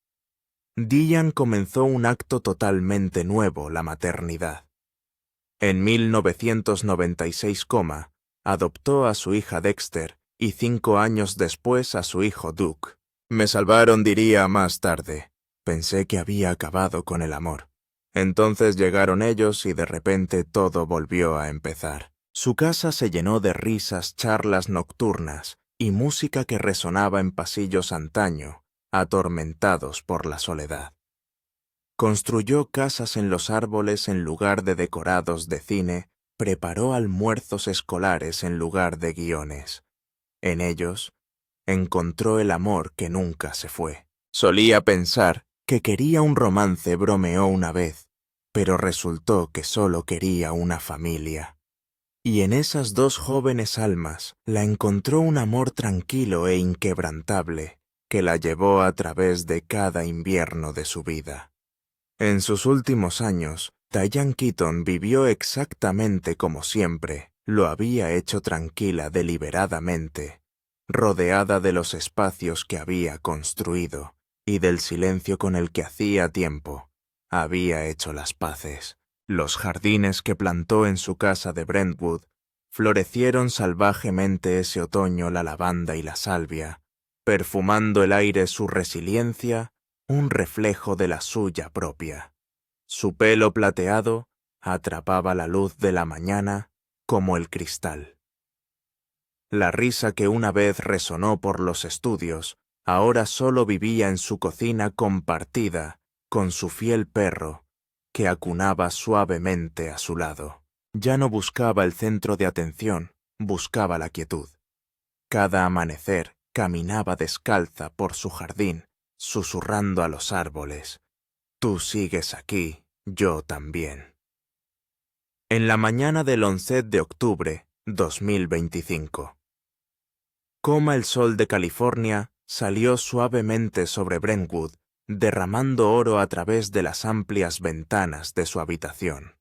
Diane comenzó un acto totalmente nuevo, la maternidad. En 1996, adoptó a su hija Dexter y 5 años después a su hijo Duke. Me salvaron, diría más tarde. Pensé que había acabado con el amor. Entonces llegaron ellos y de repente todo volvió a empezar. Su casa se llenó de risas, charlas nocturnas y música que resonaba en pasillos antaño, atormentados por la soledad. Construyó casas en los árboles en lugar de decorados de cine, preparó almuerzos escolares en lugar de guiones. En ellos, encontró el amor que nunca se fue. Solía pensar que quería un romance, bromeó una vez, pero resultó que solo quería una familia. Y en esas 2 jóvenes almas la encontró un amor tranquilo e inquebrantable que la llevó a través de cada invierno de su vida. En sus últimos años, Diane Keaton vivió exactamente como siempre lo había hecho, tranquila, deliberadamente, rodeada de los espacios que había construido y del silencio con el que hacía tiempo había hecho las paces. Los jardines que plantó en su casa de Brentwood florecieron salvajemente ese otoño, la lavanda y la salvia, perfumando el aire su resiliencia, un reflejo de la suya propia. Su pelo plateado atrapaba la luz de la mañana como el cristal. La risa que una vez resonó por los estudios, ahora solo vivía en su cocina compartida con su fiel perro, que acunaba suavemente a su lado. Ya no buscaba el centro de atención, buscaba la quietud. Cada amanecer caminaba descalza por su jardín, susurrando a los árboles: «Tú sigues aquí, yo también». En la mañana del 11 de octubre, 2025. El sol de California salió suavemente sobre Brentwood, derramando oro a través de las amplias ventanas de su habitación.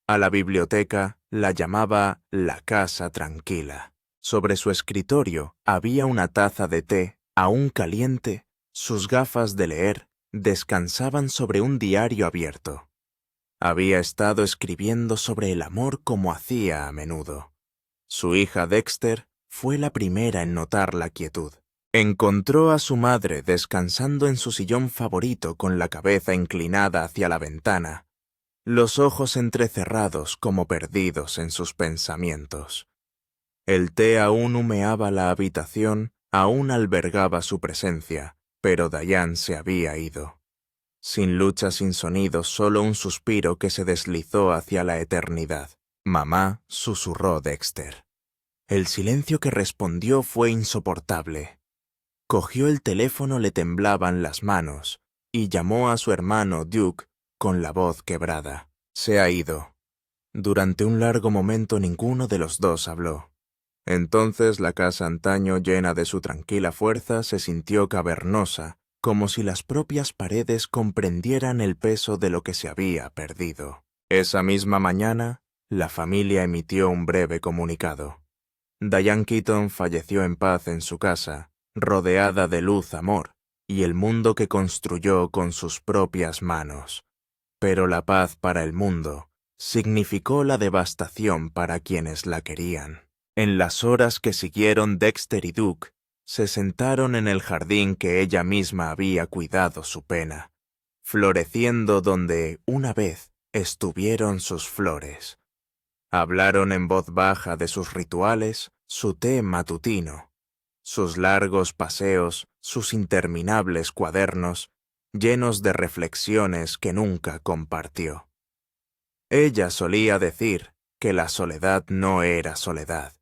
A la biblioteca la llamaba la casa tranquila. Sobre su escritorio había una taza de té, aún caliente. Sus gafas de leer descansaban sobre un diario abierto. Había estado escribiendo sobre el amor como hacía a menudo. Su hija Dexter fue la primera en notar la quietud. Encontró a su madre descansando en su sillón favorito con la cabeza inclinada hacia la ventana, los ojos entrecerrados como perdidos en sus pensamientos. El té aún humeaba la habitación, aún albergaba su presencia, pero Diane se había ido. Sin lucha, sin sonido, solo un suspiro que se deslizó hacia la eternidad. «Mamá», susurró Dexter. El silencio que respondió fue insoportable. Cogió el teléfono, le temblaban las manos, y llamó a su hermano Duke con la voz quebrada. «Se ha ido». Durante un largo momento ninguno de los dos habló. Entonces la casa antaño llena de su tranquila fuerza se sintió cavernosa, como si las propias paredes comprendieran el peso de lo que se había perdido. Esa misma mañana, la familia emitió un breve comunicado. Diane Keaton falleció en paz en su casa, rodeada de luz, amor, y el mundo que construyó con sus propias manos. Pero la paz para el mundo significó la devastación para quienes la querían. En las horas que siguieron, Dexter y Duke se sentaron en el jardín que ella misma había cuidado su pena, floreciendo donde, una vez, estuvieron sus flores. Hablaron en voz baja de sus rituales, su té matutino, sus largos paseos, sus interminables cuadernos, llenos de reflexiones que nunca compartió. Ella solía decir que la soledad no era soledad,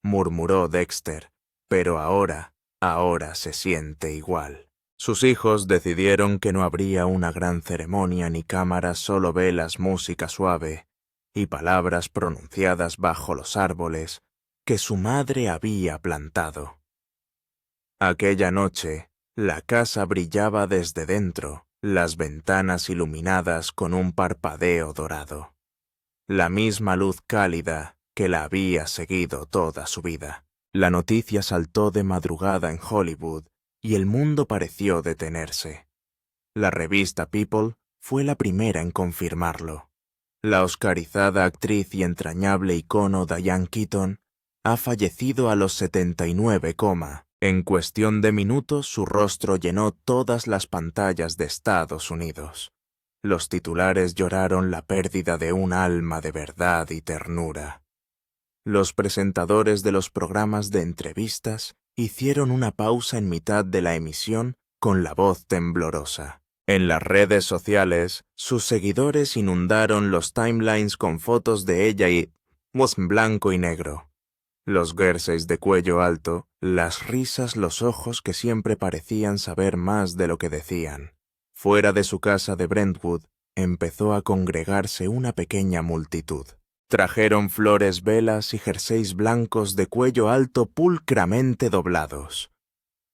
murmuró Dexter, pero ahora se siente igual. Sus hijos decidieron que no habría una gran ceremonia ni cámaras, solo velas, música suave, y palabras pronunciadas bajo los árboles que su madre había plantado. Aquella noche, la casa brillaba desde dentro, las ventanas iluminadas con un parpadeo dorado. La misma luz cálida que la había seguido toda su vida. La noticia saltó de madrugada en Hollywood y el mundo pareció detenerse. La revista People fue la primera en confirmarlo. La oscarizada actriz y entrañable icono Diane Keaton ha fallecido a los 79, en cuestión de minutos su rostro llenó todas las pantallas de Estados Unidos. Los titulares lloraron la pérdida de un alma de verdad y ternura. Los presentadores de los programas de entrevistas hicieron una pausa en mitad de la emisión con la voz temblorosa. En las redes sociales, sus seguidores inundaron los timelines con fotos de ella y voz en blanco y negro. Los jerseys de cuello alto, las risas, los ojos que siempre parecían saber más de lo que decían. Fuera de su casa de Brentwood, empezó a congregarse una pequeña multitud. Trajeron flores, velas y jerseys blancos de cuello alto pulcramente doblados.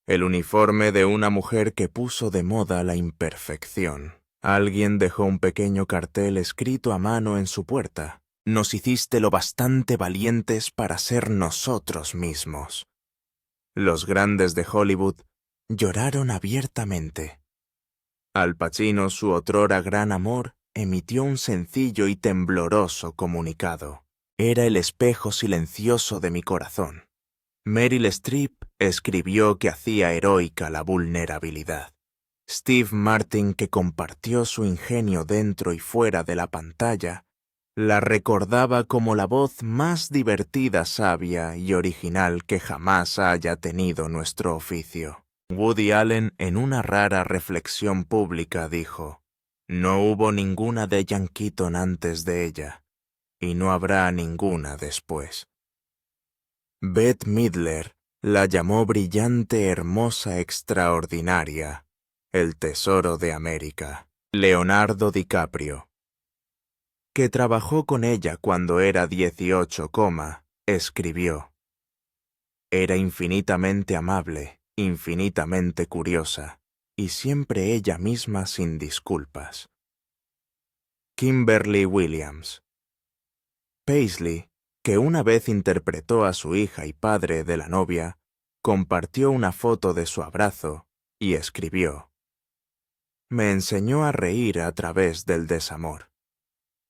El uniforme de una mujer que puso de moda la imperfección. Alguien dejó un pequeño cartel escrito a mano en su puerta. Nos hiciste lo bastante valientes para ser nosotros mismos. Los grandes de Hollywood lloraron abiertamente. Al Pacino, su otrora gran amor, emitió un sencillo y tembloroso comunicado. Era el espejo silencioso de mi corazón. Meryl Streep escribió que hacía heroica la vulnerabilidad. Steve Martin, que compartió su ingenio dentro y fuera de la pantalla, la recordaba como la voz más divertida, sabia y original que jamás haya tenido nuestro oficio. Woody Allen, en una rara reflexión pública, dijo: «No hubo ninguna de Diane Keaton antes de ella, y no habrá ninguna después». Bette Midler la llamó brillante, hermosa, extraordinaria, el tesoro de América. Leonardo DiCaprio, que trabajó con ella cuando era 18, escribió: «Era infinitamente amable, infinitamente curiosa, y siempre ella misma sin disculpas». Kimberly Williams. Paisley, que una vez interpretó a su hija y padre de la novia, compartió una foto de su abrazo y escribió: «Me enseñó a reír a través del desamor».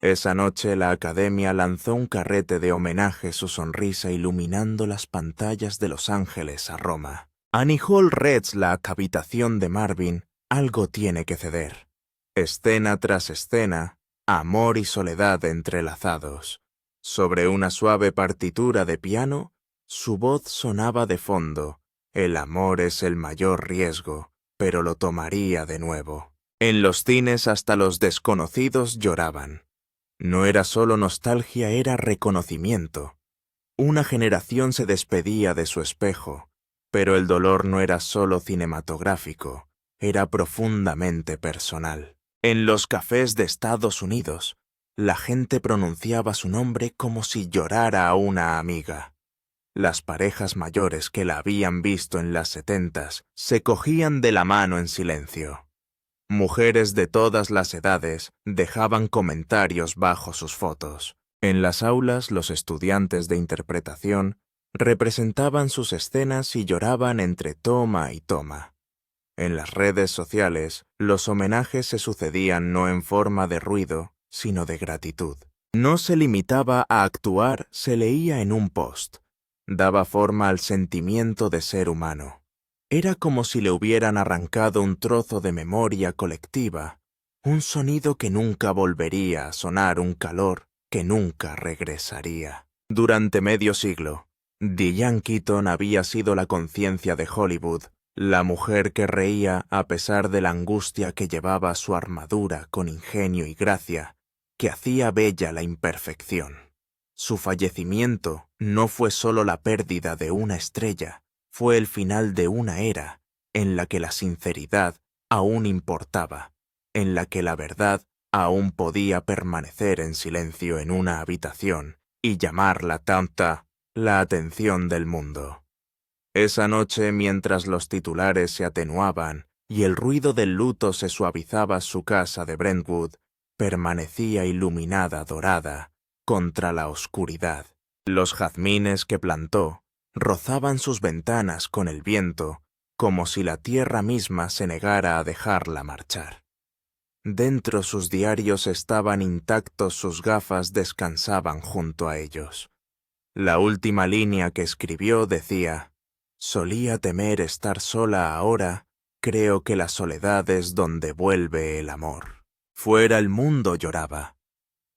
Esa noche la Academia lanzó un carrete de homenaje, su sonrisa iluminando las pantallas de Los Ángeles a Roma. Annie Hall Reads la cavitación de Marvin, algo tiene que ceder. Escena tras escena, amor y soledad entrelazados. Sobre una suave partitura de piano, su voz sonaba de fondo: «El amor es el mayor riesgo, pero lo tomaría de nuevo». En los cines hasta los desconocidos lloraban. No era solo nostalgia, era reconocimiento. Una generación se despedía de su espejo, pero el dolor no era solo cinematográfico, era profundamente personal. En los cafés de Estados Unidos, la gente pronunciaba su nombre como si llorara a una amiga. Las parejas mayores que la habían visto en las 70s se cogían de la mano en silencio. Mujeres de todas las edades dejaban comentarios bajo sus fotos. En las aulas, los estudiantes de interpretación representaban sus escenas y lloraban entre toma y toma. En las redes sociales, los homenajes se sucedían no en forma de ruido, sino de gratitud. No se limitaba a actuar, se leía en un post. Daba forma al sentimiento de ser humano. Era como si le hubieran arrancado un trozo de memoria colectiva, un sonido que nunca volvería a sonar, un calor que nunca regresaría. Durante medio siglo, Diane Keaton había sido la conciencia de Hollywood, la mujer que reía a pesar de la angustia que llevaba su armadura con ingenio y gracia, que hacía bella la imperfección. Su fallecimiento no fue solo la pérdida de una estrella, fue el final de una era en la que la sinceridad aún importaba, en la que la verdad aún podía permanecer en silencio en una habitación y llamar la atención del mundo. Esa noche, mientras los titulares se atenuaban y el ruido del luto se suavizaba, su casa de Brentwood permanecía iluminada dorada contra la oscuridad. Los jazmines que plantó rozaban sus ventanas con el viento, como si la tierra misma se negara a dejarla marchar. Dentro sus diarios estaban intactos, sus gafas descansaban junto a ellos. La última línea que escribió decía: «Solía temer estar sola, ahora creo que la soledad es donde vuelve el amor». Fuera el mundo lloraba.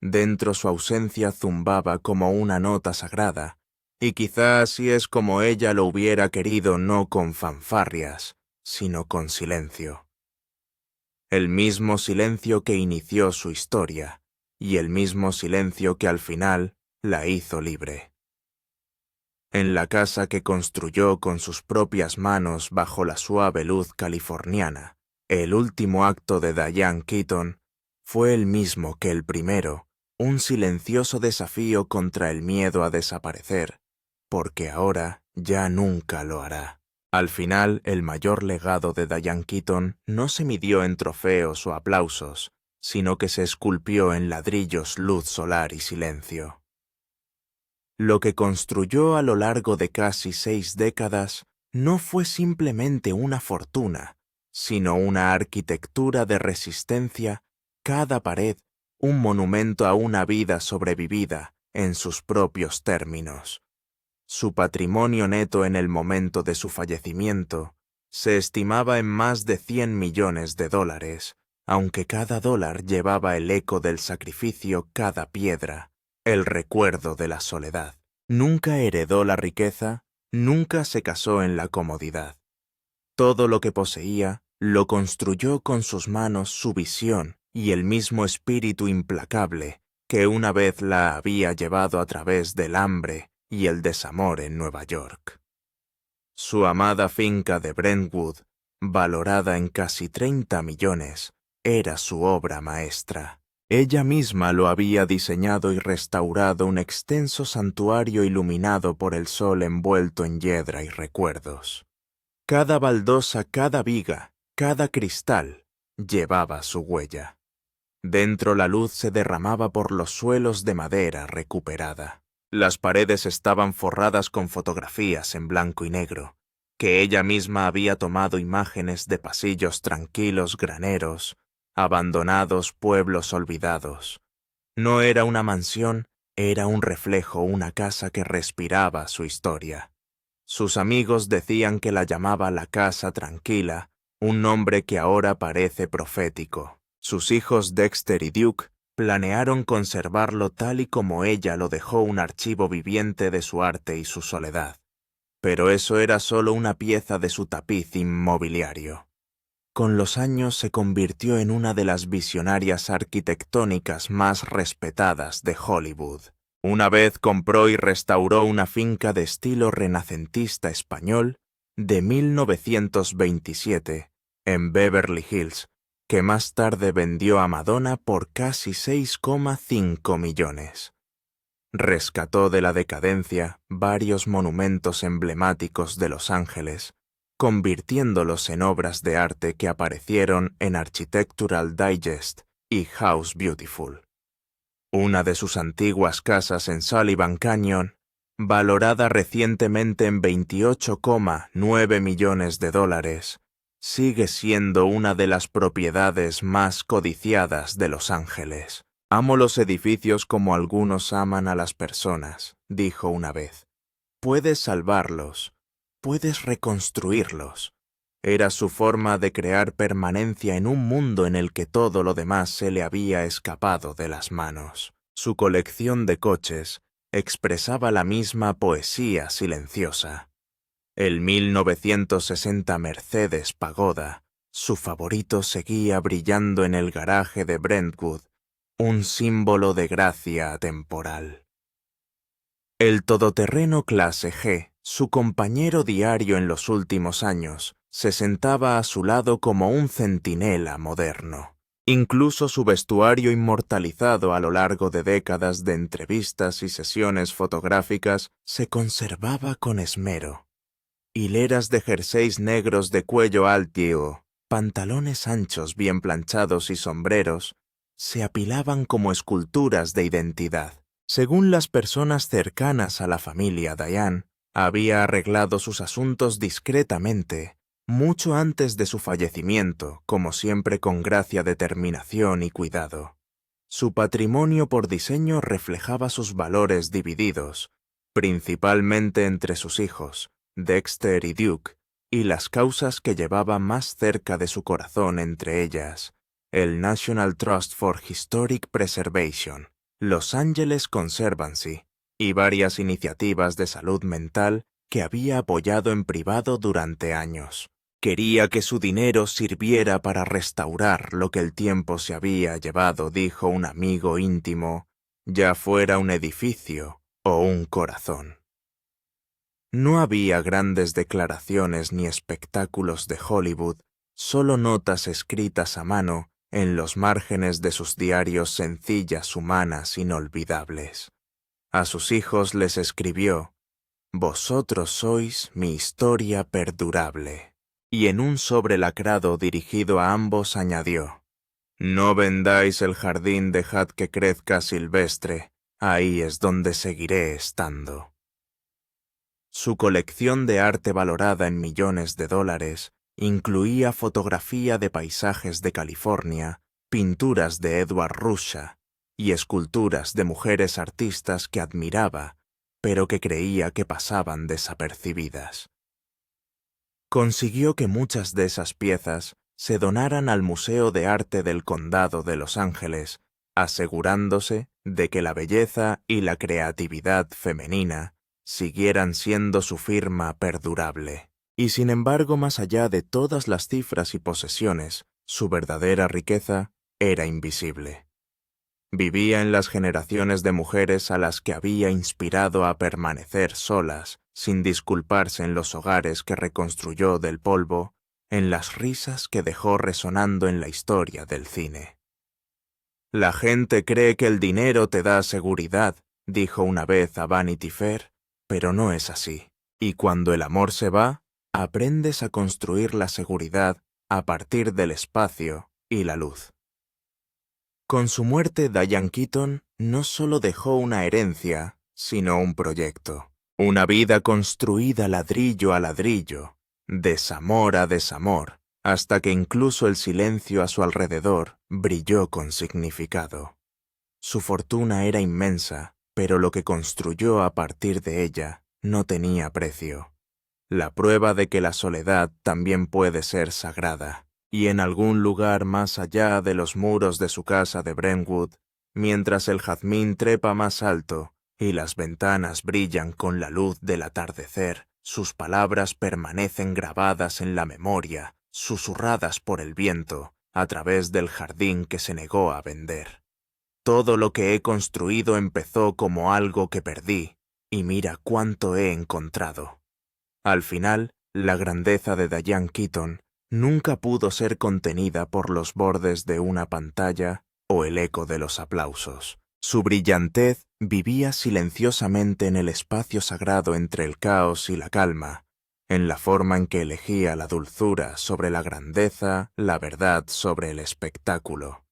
Dentro su ausencia zumbaba como una nota sagrada, y quizá así es como ella lo hubiera querido, no con fanfarrias, sino con silencio. El mismo silencio que inició su historia, y el mismo silencio que al final la hizo libre. En la casa que construyó con sus propias manos bajo la suave luz californiana, el último acto de Diane Keaton fue el mismo que el primero, un silencioso desafío contra el miedo a desaparecer, porque ahora ya nunca lo hará. Al final, el mayor legado de Diane Keaton no se midió en trofeos o aplausos, sino que se esculpió en ladrillos, luz solar y silencio. Lo que construyó a lo largo de casi 6 décadas no fue simplemente una fortuna, sino una arquitectura de resistencia, cada pared un monumento a una vida sobrevivida en sus propios términos. Su patrimonio neto en el momento de su fallecimiento se estimaba en más de $100 millones, aunque cada dólar llevaba el eco del sacrificio, cada piedra, el recuerdo de la soledad. Nunca heredó la riqueza, nunca se casó en la comodidad. Todo lo que poseía lo construyó con sus manos, su visión y el mismo espíritu implacable que una vez la había llevado a través del hambre y el desamor en Nueva York. Su amada finca de Brentwood, valorada en casi 30 millones, era su obra maestra. Ella misma lo había diseñado y restaurado, un extenso santuario iluminado por el sol envuelto en hiedra y recuerdos. Cada baldosa, cada viga, cada cristal llevaba su huella. Dentro la luz se derramaba por los suelos de madera recuperada. Las paredes estaban forradas con fotografías en blanco y negro, que ella misma había tomado, imágenes de pasillos tranquilos, graneros, abandonados, pueblos olvidados. No era una mansión, era un reflejo, una casa que respiraba su historia. Sus amigos decían que la llamaba la casa tranquila, un nombre que ahora parece profético. Sus hijos Dexter y Duke planearon conservarlo tal y como ella lo dejó, un archivo viviente de su arte y su soledad. Pero eso era solo una pieza de su tapiz inmobiliario. Con los años se convirtió en una de las visionarias arquitectónicas más respetadas de Hollywood. Una vez compró y restauró una finca de estilo renacentista español de 1927 en Beverly Hills, que más tarde vendió a Madonna por casi 6,5 millones. Rescató de la decadencia varios monumentos emblemáticos de Los Ángeles, convirtiéndolos en obras de arte que aparecieron en Architectural Digest y House Beautiful. Una de sus antiguas casas en Sullivan Canyon, valorada recientemente en $28,9 millones, sigue siendo una de las propiedades más codiciadas de Los Ángeles. «Amo los edificios como algunos aman a las personas», dijo una vez. «Puedes salvarlos, puedes reconstruirlos». Era su forma de crear permanencia en un mundo en el que todo lo demás se le había escapado de las manos. Su colección de coches expresaba la misma poesía silenciosa. El 1960 Mercedes Pagoda, su favorito, seguía brillando en el garaje de Brentwood, un símbolo de gracia atemporal. El todoterreno clase G, su compañero diario en los últimos años, se sentaba a su lado como un centinela moderno. Incluso su vestuario inmortalizado a lo largo de décadas de entrevistas y sesiones fotográficas se conservaba con esmero. Hileras de jerseys negros de cuello alto, pantalones anchos bien planchados y sombreros se apilaban como esculturas de identidad. Según las personas cercanas a la familia, Diane había arreglado sus asuntos discretamente, mucho antes de su fallecimiento, como siempre con gracia, determinación y cuidado. Su patrimonio por diseño reflejaba sus valores divididos, principalmente entre sus hijos, Dexter y Duke, y las causas que llevaba más cerca de su corazón, entre ellas, el National Trust for Historic Preservation, Los Angeles Conservancy, y varias iniciativas de salud mental que había apoyado en privado durante años. Quería que su dinero sirviera para restaurar lo que el tiempo se había llevado, dijo un amigo íntimo, ya fuera un edificio o un corazón. No había grandes declaraciones ni espectáculos de Hollywood, solo notas escritas a mano en los márgenes de sus diarios, sencillas, humanas, inolvidables. A sus hijos les escribió: «Vosotros sois mi historia perdurable». Y en un sobre lacrado dirigido a ambos añadió: «No vendáis el jardín, dejad que crezca silvestre, ahí es donde seguiré estando». Su colección de arte, valorada en millones de dólares, incluía fotografía de paisajes de California, pinturas de Edward Ruscha y esculturas de mujeres artistas que admiraba, pero que creía que pasaban desapercibidas. Consiguió que muchas de esas piezas se donaran al Museo de Arte del Condado de Los Ángeles, asegurándose de que la belleza y la creatividad femenina siguieran siendo su firma perdurable. Y sin embargo, más allá de todas las cifras y posesiones, su verdadera riqueza era invisible. Vivía en las generaciones de mujeres a las que había inspirado a permanecer solas, sin disculparse, en los hogares que reconstruyó del polvo, en las risas que dejó resonando en la historia del cine. «La gente cree que el dinero te da seguridad», dijo una vez a Vanity Fair, «pero no es así. Y cuando el amor se va, aprendes a construir la seguridad a partir del espacio y la luz». Con su muerte, Diane Keaton no solo dejó una herencia, sino un proyecto. Una vida construida ladrillo a ladrillo, desamor a desamor, hasta que incluso el silencio a su alrededor brilló con significado. Su fortuna era inmensa, pero lo que construyó a partir de ella no tenía precio. La prueba de que la soledad también puede ser sagrada. Y en algún lugar más allá de los muros de su casa de Brentwood, mientras el jazmín trepa más alto y las ventanas brillan con la luz del atardecer, sus palabras permanecen grabadas en la memoria, susurradas por el viento, a través del jardín que se negó a vender. Todo lo que he construido empezó como algo que perdí, y mira cuánto he encontrado. Al final, la grandeza de Diane Keaton nunca pudo ser contenida por los bordes de una pantalla o el eco de los aplausos. Su brillantez vivía silenciosamente en el espacio sagrado entre el caos y la calma, en la forma en que elegía la dulzura sobre la grandeza, la verdad sobre el espectáculo.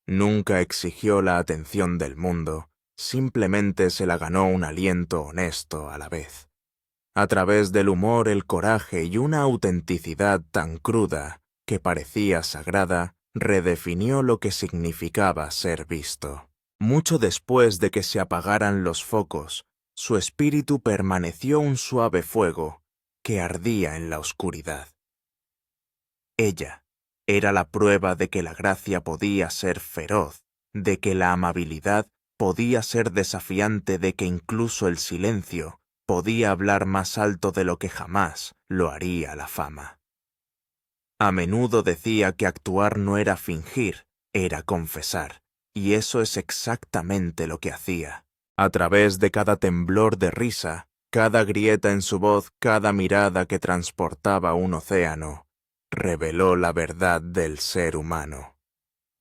Nunca exigió la atención del mundo, simplemente se la ganó un aliento honesto a la vez. A través del humor, el coraje y una autenticidad tan cruda que parecía sagrada, redefinió lo que significaba ser visto. Mucho después de que se apagaran los focos, su espíritu permaneció un suave fuego que ardía en la oscuridad. Ella era la prueba de que la gracia podía ser feroz, de que la amabilidad podía ser desafiante, de que incluso el silencio podía hablar más alto de lo que jamás lo haría la fama. A menudo decía que actuar no era fingir, era confesar, y eso es exactamente lo que hacía. A través de cada temblor de risa, cada grieta en su voz, cada mirada que transportaba un océano, reveló la verdad del ser humano.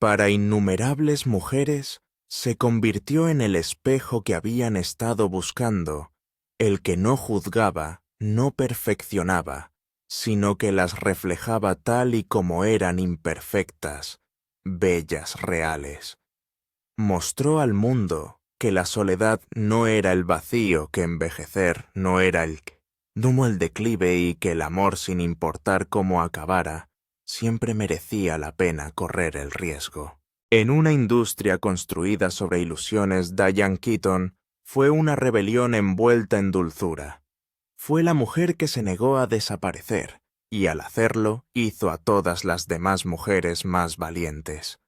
Para innumerables mujeres, se convirtió en el espejo que habían estado buscando, el que no juzgaba, no perfeccionaba, sino que las reflejaba tal y como eran imperfectas, bellas, reales. Mostró al mundo que la soledad no era el vacío, que envejecer no era el declive y que el amor, sin importar cómo acabara, siempre merecía la pena correr el riesgo. En una industria construida sobre ilusiones, Diane Keaton fue una rebelión envuelta en dulzura. Fue la mujer que se negó a desaparecer, y al hacerlo hizo a todas las demás mujeres más valientes.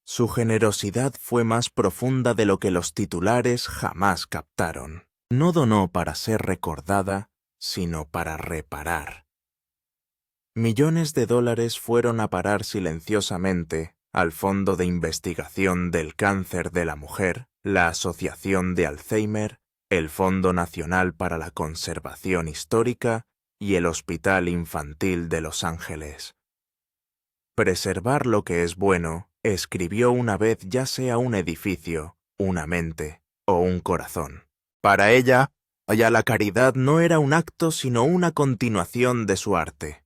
Su generosidad fue más profunda de lo que los titulares jamás captaron. No donó para ser recordada, sino para reparar. Millones de dólares fueron a parar silenciosamente al Fondo de Investigación del Cáncer de la Mujer, la Asociación de Alzheimer, el Fondo Nacional para la Conservación Histórica y el Hospital Infantil de Los Ángeles. Preservar lo que es bueno, escribió una vez, ya sea un edificio, una mente o un corazón. Para ella, la caridad no era un acto sino una continuación de su arte.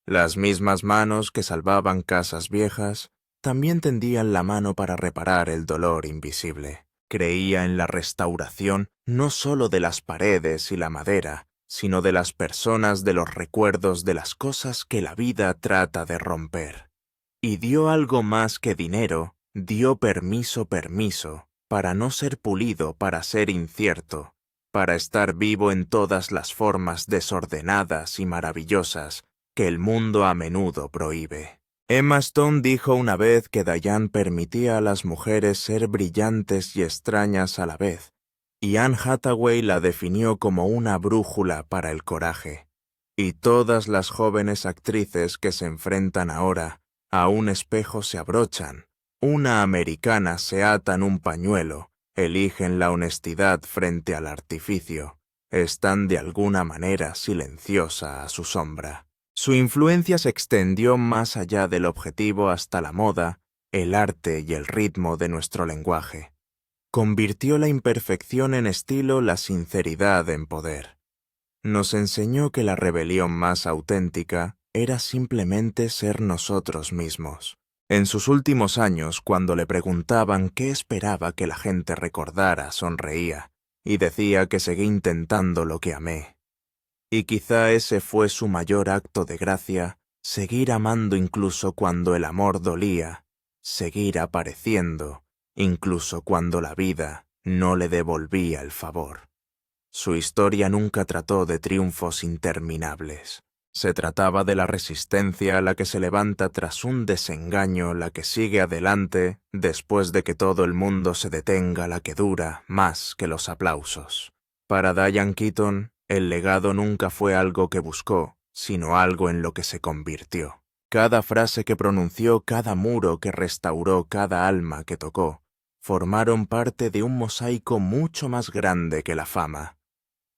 Las mismas manos que salvaban casas viejas también tendían la mano para reparar el dolor invisible. Creía en la restauración no solo de las paredes y la madera, sino de las personas, de los recuerdos, de las cosas que la vida trata de romper. Y dio algo más que dinero, dio permiso, para no ser pulido, para ser incierto, para estar vivo en todas las formas desordenadas y maravillosas que el mundo a menudo prohíbe. Emma Stone dijo una vez que Diane permitía a las mujeres ser brillantes y extrañas a la vez, y Anne Hathaway la definió como una brújula para el coraje. Y todas las jóvenes actrices que se enfrentan ahora a un espejo se abrochan, una americana se atan un pañuelo, eligen la honestidad frente al artificio, están de alguna manera silenciosa a su sombra. Su influencia se extendió más allá del objetivo hasta la moda, el arte y el ritmo de nuestro lenguaje. Convirtió la imperfección en estilo, la sinceridad en poder. Nos enseñó que la rebelión más auténtica era simplemente ser nosotros mismos. En sus últimos años, cuando le preguntaban qué esperaba que la gente recordara, sonreía y decía que seguí intentando lo que amé. Y quizá ese fue su mayor acto de gracia, seguir amando incluso cuando el amor dolía, seguir apareciendo, incluso cuando la vida no le devolvía el favor. Su historia nunca trató de triunfos interminables. Se trataba de la resistencia, la que se levanta tras un desengaño, la que sigue adelante después de que todo el mundo se detenga, la que dura más que los aplausos. Para Diane Keaton, el legado nunca fue algo que buscó, sino algo en lo que se convirtió. Cada frase que pronunció, cada muro que restauró, cada alma que tocó, formaron parte de un mosaico mucho más grande que la fama.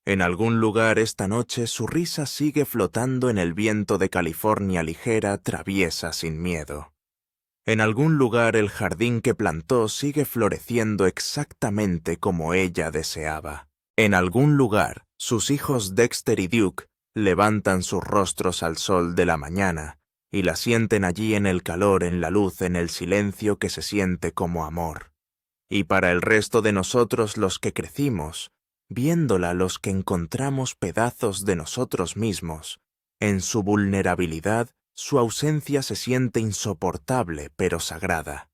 En algún lugar esta noche su risa sigue flotando en el viento de California ligera, traviesa, sin miedo. En algún lugar el jardín que plantó sigue floreciendo exactamente como ella deseaba. En algún lugar sus hijos Dexter y Duke levantan sus rostros al sol de la mañana y la sienten allí en el calor, en la luz, en el silencio que se siente como amor. Y para el resto de nosotros los que crecimos, viéndola, los que encontramos pedazos de nosotros mismos, en su vulnerabilidad, su ausencia se siente insoportable pero sagrada,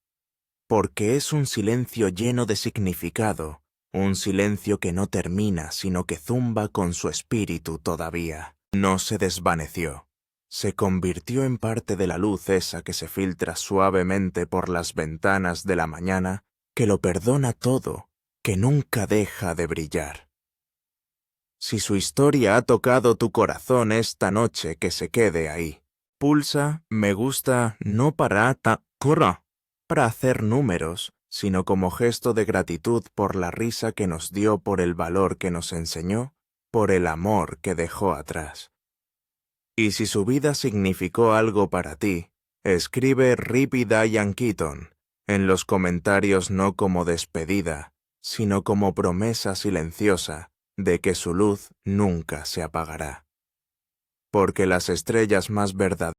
porque es un silencio lleno de significado, un silencio que no termina sino que zumba con su espíritu todavía. No se desvaneció, se convirtió en parte de la luz esa que se filtra suavemente por las ventanas de la mañana, que lo perdona todo, que nunca deja de brillar. Si su historia ha tocado tu corazón esta noche, que se quede ahí. Pulsa, me gusta, no para hacer números, sino como gesto de gratitud por la risa que nos dio, por el valor que nos enseñó, por el amor que dejó atrás. Y si su vida significó algo para ti, escribe Rip y Diane Keaton. en los comentarios no como despedida, sino como promesa silenciosa de que su luz nunca se apagará. Porque las estrellas más verdaderas